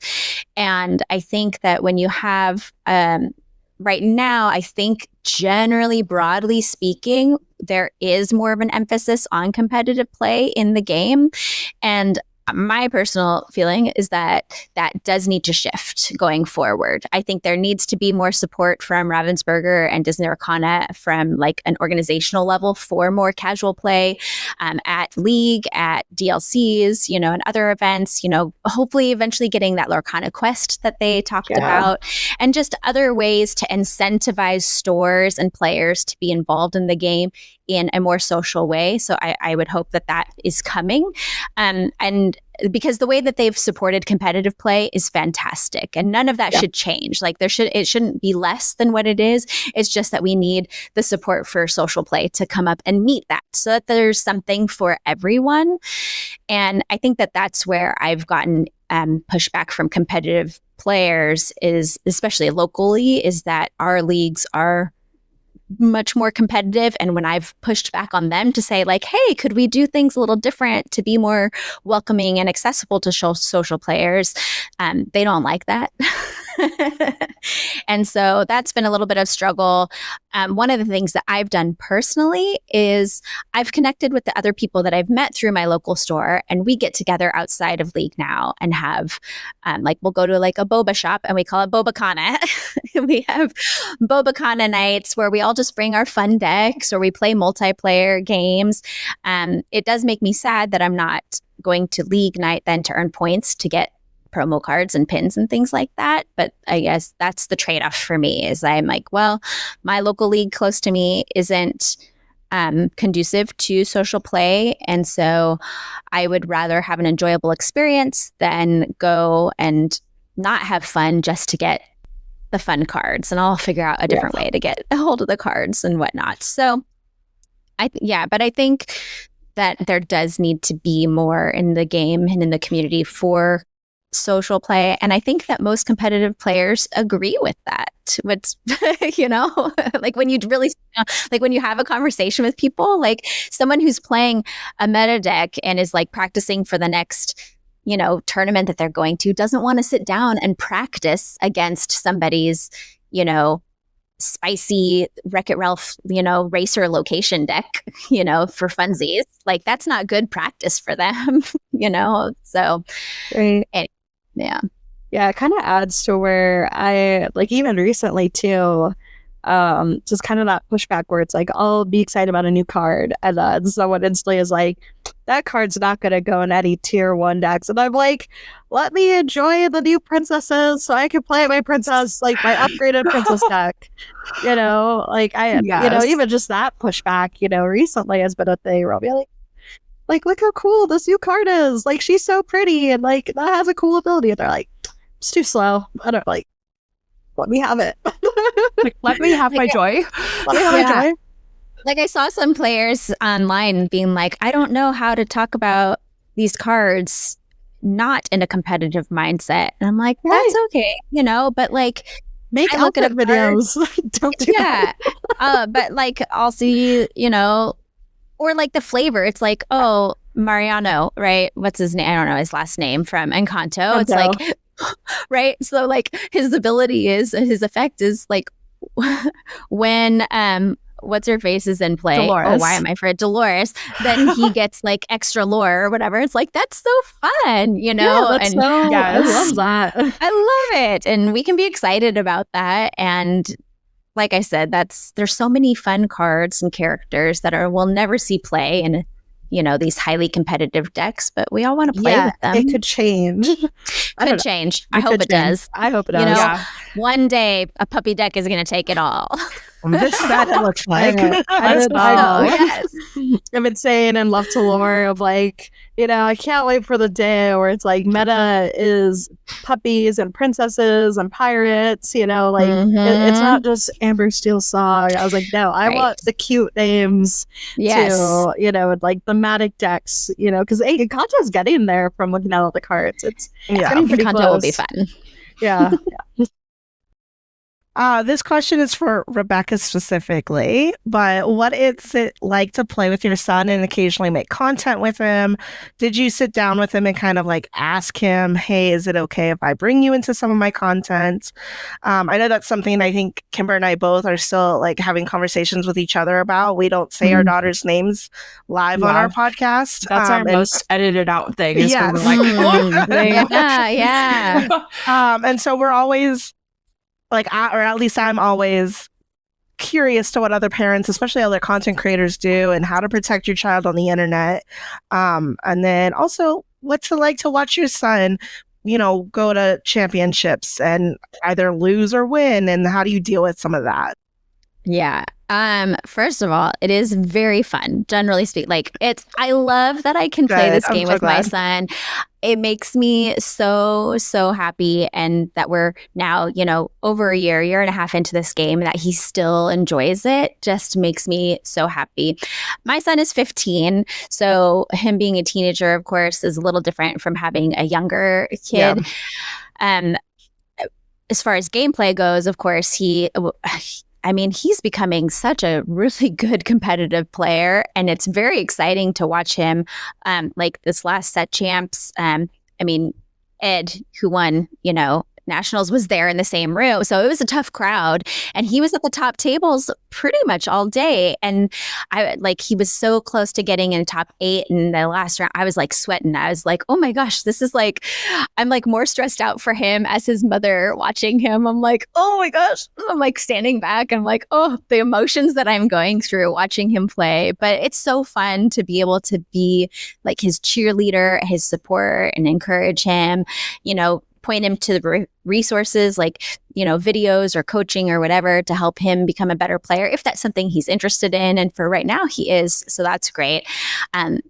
And I think that when you have, right now, I think generally, broadly speaking, there is more of an emphasis on competitive play in the game. And my personal feeling is that does need to shift going forward. I think there needs to be more support from Ravensburger and Disney Lorcana from like an organizational level for more casual play at League, at DLCs, you know, and other events, you know, hopefully eventually getting that Lorcana quest that they talked about, and just other ways to incentivize stores and players to be involved in the game in a more social way. So I would hope that is coming. And because the way that they've supported competitive play is fantastic, and none of that should change. Like it shouldn't be less than what it is. It's just that we need the support for social play to come up and meet that, so that there's something for everyone. And I think that that's where I've gotten pushback from competitive players, is especially locally, is that our leagues are much more competitive. And when I've pushed back on them to say like, hey, could we do things a little different to be more welcoming and accessible to social players, they don't like that. And so that's been a little bit of struggle. One of the things that I've done personally is I've connected with the other people that I've met through my local store, and we get together outside of League now and have like, we'll go to like a boba shop, and we call it Bobacana. We have Bobacana nights where we all just bring our fun decks, or we play multiplayer games. It does make me sad that I'm not going to League night then to earn points to get promo cards and pins and things like that. But I guess that's the trade-off for me, is I'm like, well, my local league close to me isn't conducive to social play. And so I would rather have an enjoyable experience than go and not have fun just to get the fun cards. And I'll figure out a different way to get a hold of the cards and whatnot. So But I think that there does need to be more in the game and in the community for social play. And I think that most competitive players agree with that. What's, like when you really, like when you have a conversation with people, like someone who's playing a meta deck and is like practicing for the next, tournament that they're going to, doesn't want to sit down and practice against somebody's, spicy Wreck-It Ralph, racer location deck, for funsies. Like that's not good practice for them, so. Right. Yeah. Yeah, it kind of adds to where I, like, even recently too, just kind of that pushback where it's like, I'll be excited about a new card, and then someone instantly is like, that card's not going to go in any tier 1 decks. And I'm like, let me enjoy the new princesses so I can play my princess, like my upgraded princess deck. Even just that pushback, recently has been a thing where I'll be like, look how cool this new card is. Like, she's so pretty and like that has a cool ability. And they're like, it's too slow. I don't let me have it. Like, let me have my joy. Let me have my joy. Like I saw some players online being like, I don't know how to talk about these cards not in a competitive mindset. And I'm like, that's okay, but like, make outfit videos. Don't do that. But like also, or like the flavor. It's like, oh, Mariano, right? What's his name? I don't know his last name from Encanto. It's like, right? So like his effect is like when what's her face is in play. Dolores. Oh, why am I for Dolores? Then he gets like extra lore or whatever. It's like, that's so fun, Yeah, that's I love that. I love it. And we can be excited about that. And like I said, there's so many fun cards and characters that we'll never see play in, these highly competitive decks, but we all want to play with them. It could change. Could change. I hope it does. I hope it does. One day a puppy deck is going to take it all. This that looks like. Yes. I've been saying and love to lore of like, I can't wait for the day where it's like meta is puppies and princesses and pirates, it's not just Amber Steel Song. I was like, no, I want the cute names to, like thematic decks, because Encanto's getting there from looking at all the cards. It's getting pretty Encanto close. will be fun. Yeah. This question is for Rebekah specifically, but what is it like to play with your son and occasionally make content with him? Did you sit down with him and kind of like ask him, hey, is it okay if I bring you into some of my content? I know that's something I think Kimber and I both are still like having conversations with each other about. We don't say our daughter's names live on our podcast. That's our most edited out thing. Yeah. And so we're always like, or at least I'm always curious to what other parents, especially other content creators, do and how to protect your child on the internet. And then also what's it like to watch your son, go to championships and either lose or win, and how do you deal with some of that? Yeah. First of all, it is very fun, generally speaking. Like I love that I can play this game with my son. It makes me so, so happy. And that we're now, over a year and a half into this game, that he still enjoys it just makes me so happy. My son is 15. So him being a teenager, of course, is a little different from having a younger kid. Yeah. As far as gameplay goes, of course, he's becoming such a really good competitive player, and it's very exciting to watch him. Like this last set champs, Ed, who won, Nationals, was there in the same room. So it was a tough crowd, and he was at the top tables pretty much all day. And he was so close to getting in top 8 in the last round. I was like sweating. I was like, oh my gosh, this is like, I'm like more stressed out for him as his mother watching him. I'm like, oh my gosh. I'm like standing back. I'm like, oh, the emotions that I'm going through watching him play. But it's so fun to be able to be like his cheerleader, his support, and encourage him, point him to the resources like, videos or coaching or whatever to help him become a better player if that's something he's interested in. And for right now, he is. So that's great. I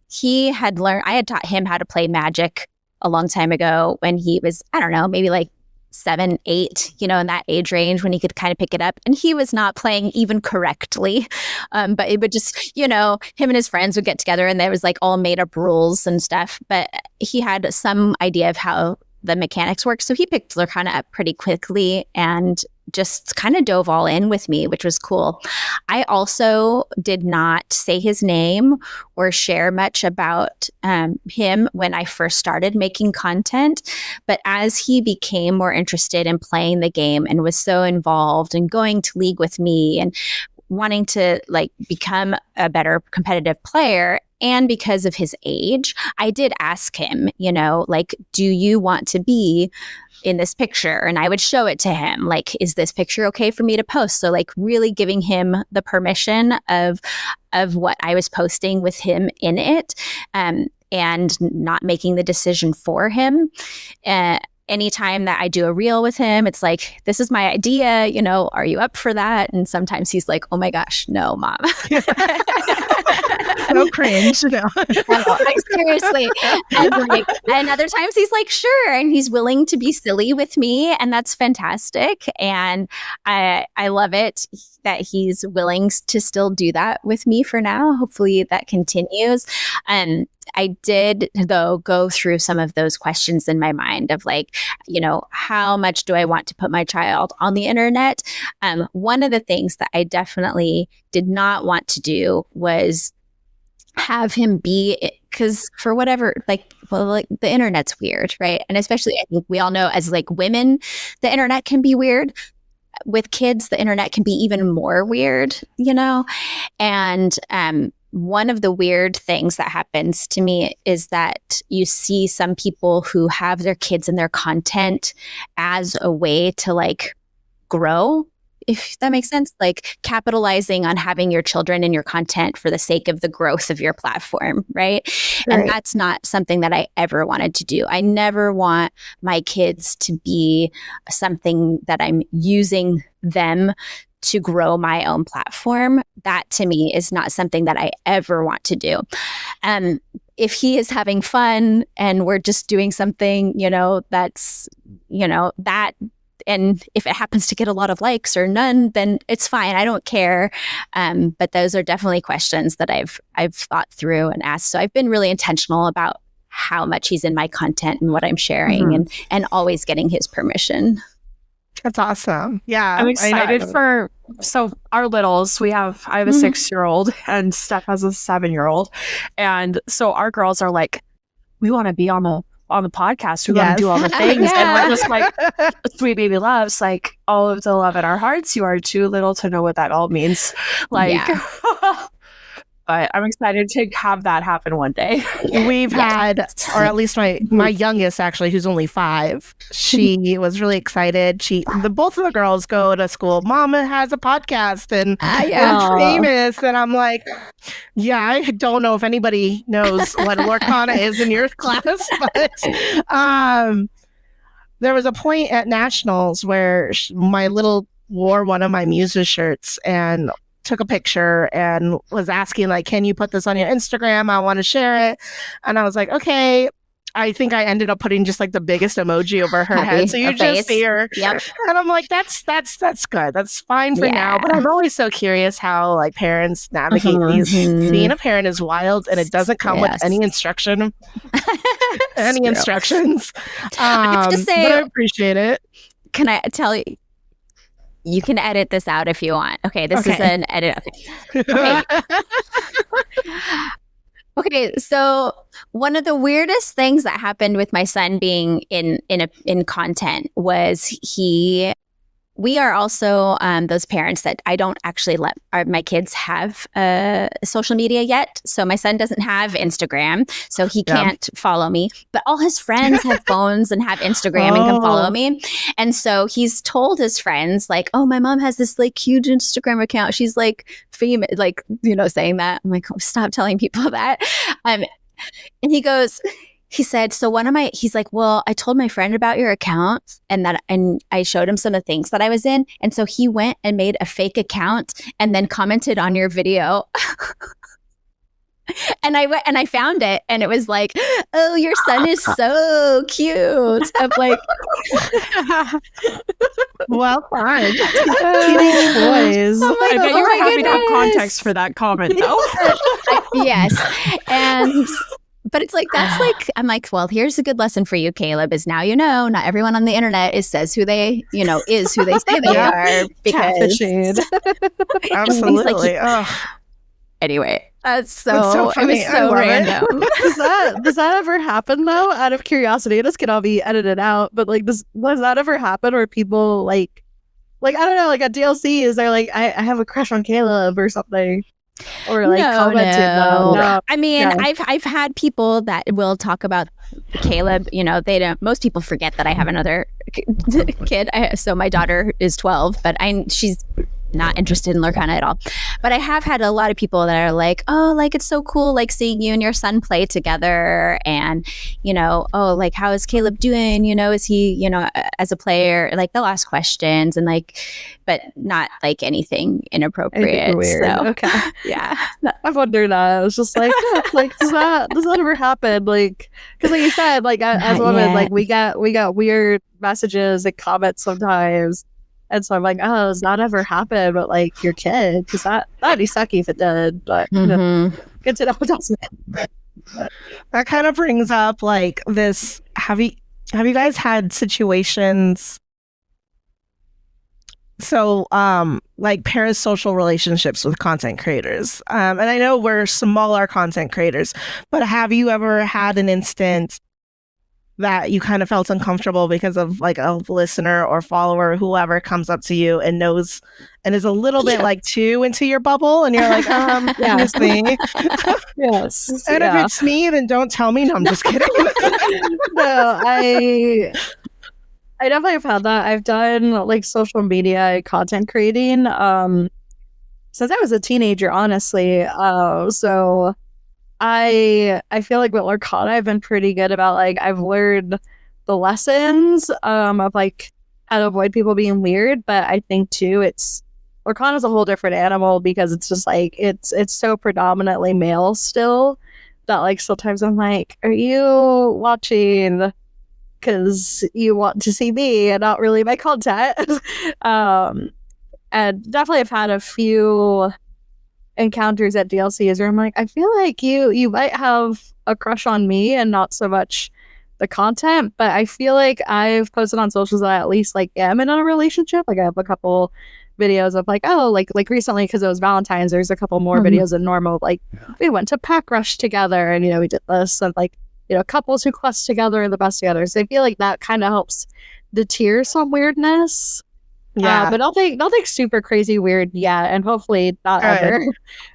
had taught him how to play Magic a long time ago when he was, I don't know, maybe like 7, 8, in that age range when he could kind of pick it up. And he was not playing even correctly. But it would just, him and his friends would get together and there was like all made up rules and stuff. But he had some idea of how the mechanics work. So he picked Lorcana up pretty quickly and just kind of dove all in with me, which was cool. I also did not say his name or share much about him when I first started making content. But as he became more interested in playing the game and was so involved and going to league with me and wanting to like become a better competitive player, and because of his age, I did ask him, like, do you want to be in this picture? And I would show it to him, like, is this picture okay for me to post? So like really giving him the permission of what I was posting with him in it, and not making the decision for him. Anytime that I do a reel with him, it's like, this is my idea, are you up for that? And sometimes he's like, oh my gosh, no, mom. So cringe. No. Like, seriously. And other times he's like, sure. And he's willing to be silly with me. And that's fantastic. And I love it that he's willing to still do that with me for now. Hopefully that continues. I did, though, go through some of those questions in my mind of like, how much do I want to put my child on the internet? One of the things that I definitely did not want to do was have him be, because for whatever, the internet's weird, right? And especially, I think we all know as like women, the internet can be weird. With kids, the internet can be even more weird, And one of the weird things that happens to me is that you see some people who have their kids and their content as a way to like grow, if that makes sense, like capitalizing on having your children in your content for the sake of the growth of your platform, right? And that's not something that I ever wanted to do. I never want my kids to be something that I'm using them to grow my own platform. That to me is not something that I ever want to do. If he is having fun and we're just doing something, that's, that, and if it happens to get a lot of likes or none, then it's fine. I don't care. But those are definitely questions that I've thought through and asked. So I've been really intentional about how much he's in my content and what I'm sharing, and always getting his permission. That's awesome. Yeah. I'm excited so our littles, I have a 6-year-old and Steph has a 7-year-old. And so our girls are like, we want to be on the podcast. We want to do all the things. And we're just like, sweet baby loves, like all of the love in our hearts. You are too little to know what that all means. But I'm excited to have that happen one day. We've had, or at least my youngest, actually, who's only 5, she was really excited. Both of the girls go to school. Mama has a podcast and I'm famous. And I'm like, I don't know if anybody knows what Lorcana is in your class, but there was a point at nationals where my little wore one of my Muses shirts and took a picture and was asking like, can you put this on your Instagram? I want to share it. And I was like, okay. I think I ended up putting just like the biggest emoji over her head. So you just see her. Yep. And I'm like, that's good. That's fine for now. But I'm always so curious how like parents navigate these. Being a parent is wild and it doesn't come with any instruction. Instructions. I have to say, but I appreciate it. Can I tell you? You can edit this out if you want. Okay, this is an edit. Okay. Okay, so one of the weirdest things that happened with my son being in content was we are also those parents that I don't actually let my kids have social media yet. So my son doesn't have Instagram, so he can't follow me. But all his friends have phones and have Instagram and can follow me. And so he's told his friends, like, oh, my mom has this like huge Instagram account. She's like famous, like, saying that. I'm like, oh, stop telling people that. And he said, so he's like, well, I told my friend about your account and I showed him some of the things that I was in. And so he went and made a fake account and then commented on your video. And I went and I found it, and it was like, "Oh, your son is so cute." I'm like, Well, fine. Teenage boys. I'm like, I bet "Oh you were my happy to have goodness." context for that comment, though. Yes, and but it's like that's like I'm like, well, here's a good lesson for you, Caleb. Is now you know not everyone on the internet says who they is who they say they are because Catfishing. Absolutely. anyway, That's so it funny. was I so love it. random. Does that ever happen though? Out of curiosity, this can all be edited out, but like, does that ever happen where people like I don't know, like at DLC, is there like I have a crush on Caleb or something, or like commented? No. I mean, Yeah. I've had people that will talk about Caleb. You know, they don't. Most people forget that I have another kid. So my daughter is 12, but she's not interested in Lorcana at all. But I have had a lot of people that are like, oh, like it's so cool, like seeing you and your son play together, and oh, like how is Caleb doing? Is he, as a player? Like they'll ask questions and like, but not like anything inappropriate. Anything weird. So, Okay. yeah. I've wondered that. I was just like, like does that ever happen? Like, because like you said, like as Not women, yet. like we got weird messages and comments sometimes. And so I'm like, oh, it's not ever happened, but like your kid, because that'd be sucky if it did. But Mhm. good to know it doesn't. That kind of brings up like this. Have you guys had situations? So, like parasocial relationships with content creators. And I know we're smaller content creators, but have you ever had an instance that you kind of felt uncomfortable because of like a listener or follower, whoever comes up to you and knows and is a little bit like too into your bubble, and you're like, Yeah. it's me. Yes. And Yeah. if it's me, then don't tell me. No, I'm just kidding. No, I definitely have had that. I've done like social media content creating since I was a teenager, honestly. So I feel like with Lorcana I've been pretty good about like I've learned the lessons of like how to avoid people being weird, but I think too Lorcana's a whole different animal because it's just like it's so predominantly male still that like sometimes I'm like, are you watching because you want to see me and not really my content? And definitely I've had a few encounters at DLCs where I'm like, I feel like you might have a crush on me and not so much the content, but I feel like I've posted on socials that I at least like am in a relationship. Like I have a couple videos of like, oh, like recently because it was Valentine's, there's a couple more videos than normal. Like we went to Pack Rush together and we did this, and like couples who quest together are the best together. So I feel like that kind of helps deter some weirdness. Yeah, but nothing super crazy weird yet, and hopefully not Good. ever.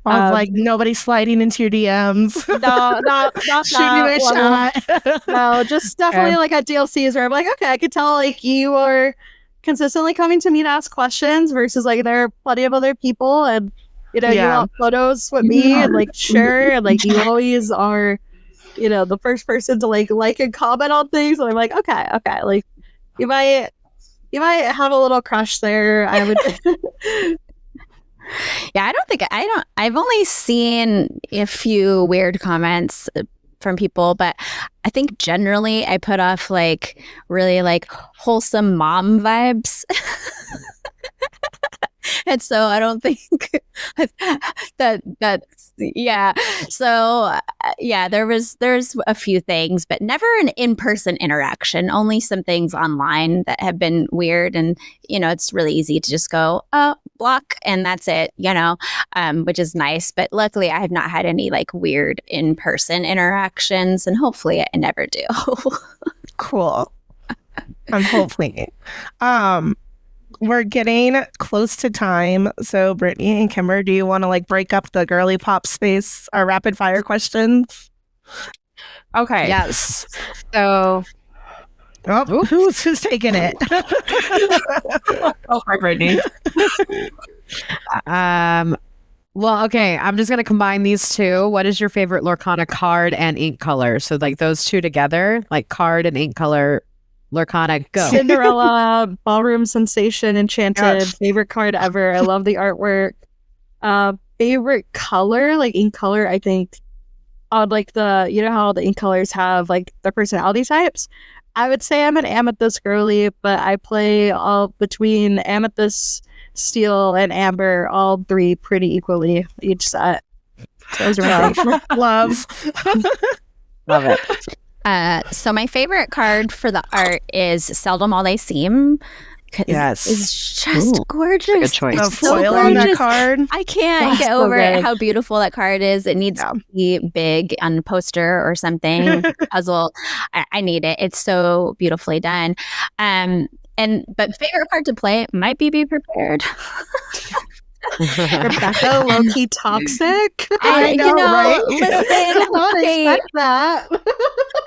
of like nobody sliding into your DMs. No, not Shoot you a that level. shot. No, just definitely like at DLCs where I'm like, okay, I could tell like you are consistently coming to me to ask questions versus like there are plenty of other people, and you want photos with me and like share, and like you always are the first person to like and comment on things, and I'm like, okay, like you might have a little crush there. I would. Yeah, I've only seen a few weird comments from people, but I think generally I put off like really like wholesome mom vibes. And so I don't think that's yeah. So yeah, there's a few things, but never an in-person interaction. Only some things online that have been weird, and it's really easy to just go block and that's it. Which is nice. But luckily, I have not had any like weird in-person interactions, and hopefully, I never do. Cool. I'm hoping. We're getting close to time. So Brittany and Kimber, do you want to like break up the girly pop space, our rapid fire questions? Okay. Yes. So Oh, who's taking it? Oh, hi, Brittany. well, okay, I'm just gonna combine these two. What is your favorite Lorcana card and ink color? So like those two together, like card and ink color. Lorcana, go. Cinderella, Ballroom Sensation, Enchanted, Gosh. favorite card ever. I love the artwork. Favorite color, like ink color, I think on like how the ink colors have like their personality types. I would say I'm an amethyst girly, but I play all between amethyst, steel, and amber, all three pretty equally each set. So those are my Love. Love it. So my favorite card for the art is Seldom All They Seem. Yes. It's just gorgeous. Good choice. The It's so foil on that gorgeous. card. I can't That's get so over good. how beautiful that card is. It needs to be big on a poster or something. Puzzle. I need it. It's so beautifully done. But favorite card to play might be Prepared. Rebekah, low-key toxic. I know, right? Listen, Not okay, expect that.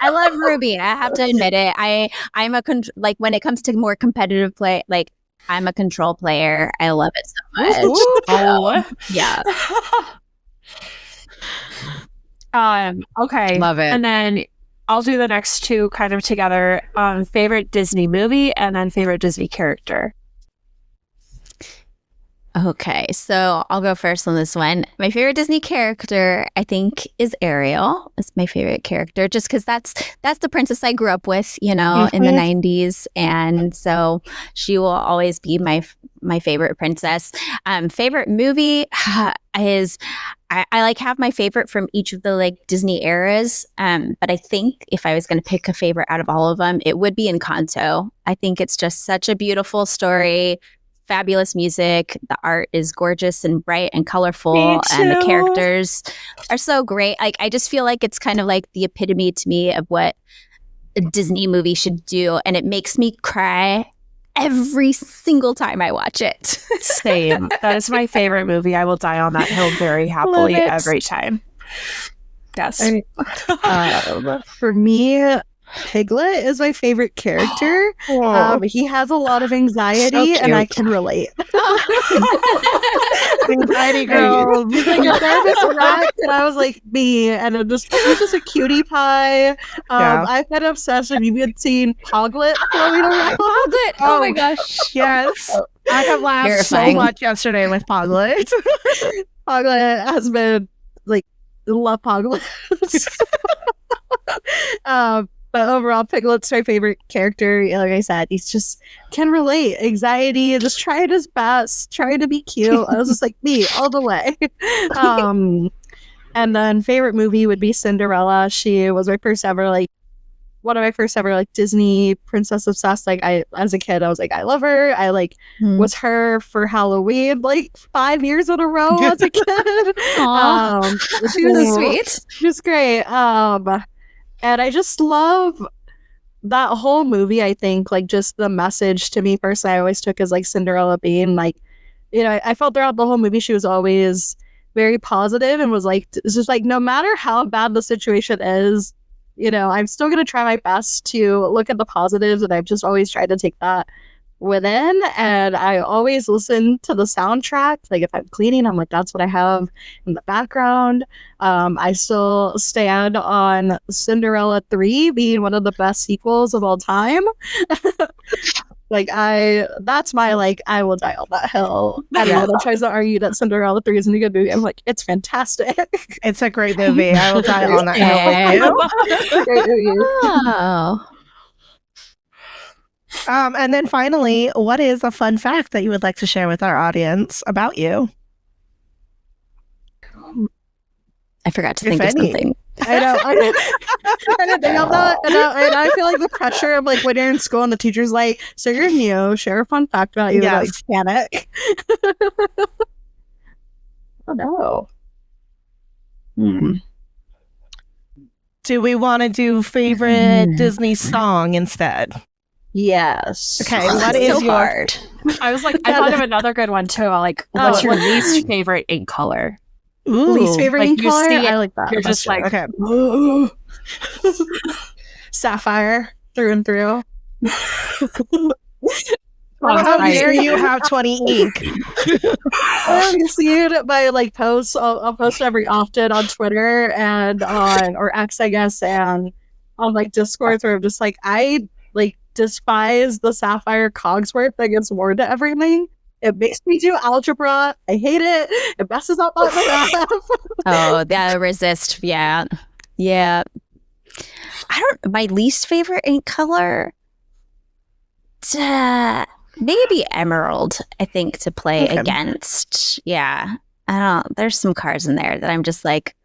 I love Ruby. I have to admit it. I'm like when it comes to more competitive play, like I'm a control player. I love it so much. Oh, Yeah. Okay. Love it. And then I'll do the next two kind of together. Favorite Disney movie and then favorite Disney character. Okay, so I'll go first on this one. My favorite Disney character, I think, is Ariel. It's my favorite character, just because that's the princess I grew up with, in the 90s, and so she will always be my favorite princess. Favorite movie is I like have my favorite from each of the like Disney eras, but I think if I was going to pick a favorite out of all of them, it would be Encanto. I think it's just such a beautiful story. Fabulous music. The art is gorgeous and bright and colorful, and the characters are so great. Like I just feel like it's kind of like the epitome to me of what a Disney movie should do, and it makes me cry every single time I watch it. Same. That is my favorite movie. I will die on that hill very happily Love it. every time. Yes. For me, Piglet is my favorite character. He has a lot of anxiety, So and I cute. can relate. Anxiety girl. He's like a nervous wreck, and I was like me, and he's just a cutie pie. I've been obsessed with you had seen Poglet floating around. Poglet! Oh my gosh. Yes. I have laughed so Terrifying. much yesterday with Poglet. Poglet has been like love Poglet. But overall, Piglet's my favorite character. Like I said, he's just can relate. Anxiety, just trying his best, trying to be cute. I was just like me all the way. And then favorite movie would be Cinderella. She was my first ever one of my first ever like Disney princess obsessed. Like as a kid, I was like, I love her. I was her for Halloween like 5 years in a row as a kid. Aw. She was So sweet. She was great. And I just love that whole movie. I think like just the message to me personally, I always took as like Cinderella being like, I felt throughout the whole movie she was always very positive and was like, it's just like no matter how bad the situation is, I'm still gonna try my best to look at the positives, and I've just always tried to take that within. And I always listen to the soundtrack. Like if I'm cleaning, I'm like, that's what I have in the background. I still stand on Cinderella 3 being one of the best sequels of all time. That's my I will die on that hill. Anyone that tries to argue that Cinderella 3 isn't a good movie, I'm like, it's fantastic. It's a great movie. I will die on that hill with Great movie. Oh. you. And then finally, what is a fun fact that you would like to share with our audience about you? I forgot to If think of any. something. I know. I didn't think of that. And I feel like the pressure of when you're in school and the teacher's like, so you're new, share a fun fact about you. Yes. Panic. Oh no. Do we want to do favorite Disney song instead? Yes. Okay, what is so your hard? I was like, I thought of another good one too. What's your least favorite ink color? Least favorite ink you color? see it, I like that. You're just like, Okay. Sapphire through and through. How dare you have 20 ink? You see it by posts. I'll post every often on Twitter and on or X, I guess, and on Discord where I'm just I despise the Sapphire Cogsworth that gets worn to everything. It makes me do algebra. I hate it. It messes up my math. Oh, the resist. Yeah. Yeah. My least favorite ink color, maybe emerald, I think, to play against. Yeah. There's some cards in there that I'm just like,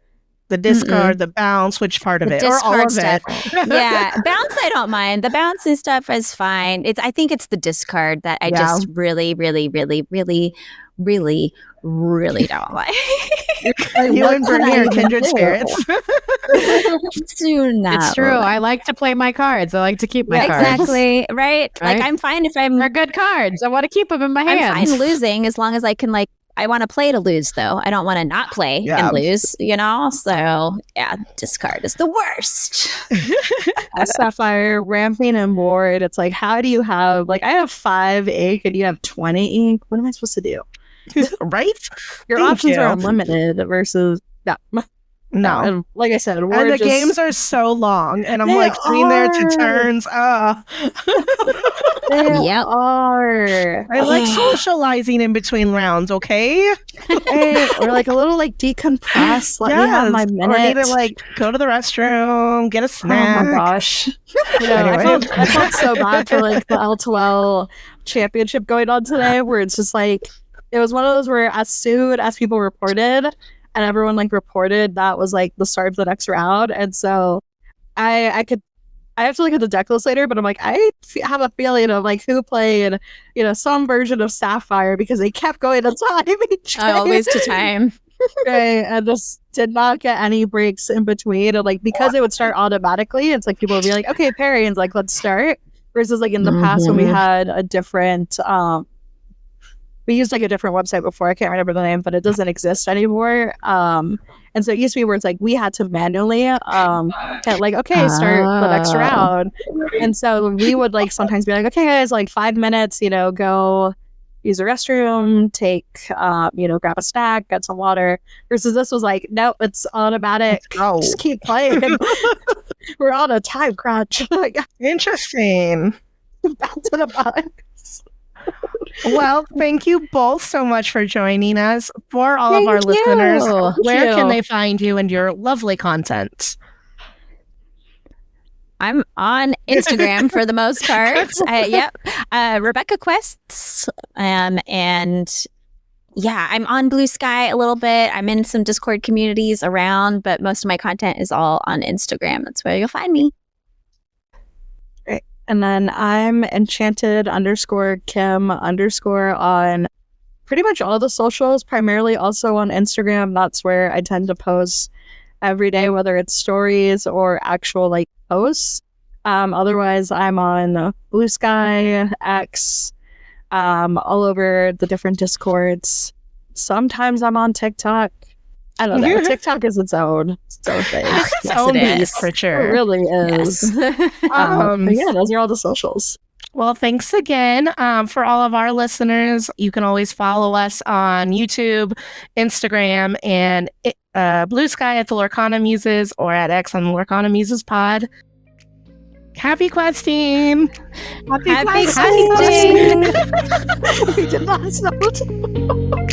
the discard, the bounce, which part of it? Or all of stuff. it? Yeah. Bounce, I don't mind. The bouncing stuff is fine. I think it's the discard that I just really, really, really, really, really, really don't like. You and Brittany are kindred spirits. Do not. It's true. I like to play my cards. I like to keep my cards. Exactly. Right? Like, I'm fine if They're good cards. I want to keep them in my hands. I'm fine losing as long as I can, like, I want to play to lose, though. I don't want to not play and lose, you know? So, yeah, discard is the worst. Sapphire, ramping and board. It's like, how do you have, like, I have 5 ink and you have 20 ink. What am I supposed to do? Right? Your options are unlimited versus, no. And like I said, and the games are so long, and I'm like sitting there to turns. They are. I like socializing in between rounds. Okay, or like a little like decompress. Let me have my minute. Or need to like go to the restroom, get a snack. Oh my gosh! Anyway. I felt so bad for like the L2L championship going on today, where it's just like it was one of those where as soon as people reported. And everyone like reported that was like the start of the next round, and so I have to look at the deck list later, but I'm like I have a feeling of like who played some version of Sapphire because they kept going to time each day. Always to time. Right, and just did not get any breaks in between, and like because it would start automatically, it's like people would be like, okay, Perry, and like let's start. Versus like in the past when we had a different we used like a different website before. I can't remember the name, but it doesn't exist anymore. And so it used to be where it's like we had to manually hit like, okay, start the next round. And so we would like sometimes be like, okay, guys, like 5 minutes, go use the restroom, take, grab a snack, get some water. Versus this was like, nope, it's automatic. Just keep playing. We're on a time crunch. Interesting. Back to the box. Well, thank you both so much for joining us. For all of our listeners, where can they find you and your lovely content? I'm on Instagram for the most part. Rebekah Quests. And yeah, I'm on Blue Sky a little bit. I'm in some Discord communities around, but most of my content is all on Instagram. That's where you'll find me. And then I'm Enchanted _Kim_ on pretty much all the socials, primarily also on Instagram. That's where I tend to post every day, whether it's stories or actual like posts. Otherwise, I'm on Blue Sky, X, all over the different Discords. Sometimes I'm on TikTok. I don't know. TikTok is its own thing. Its own beast for sure. It really is. Yes. But yeah, those are all the socials. Well, thanks again. For all of our listeners, you can always follow us on YouTube, Instagram, and Blue Sky at the Lorcana Muses or at X on the Lorcana Muses pod. Happy questing! Happy questing! We did not know.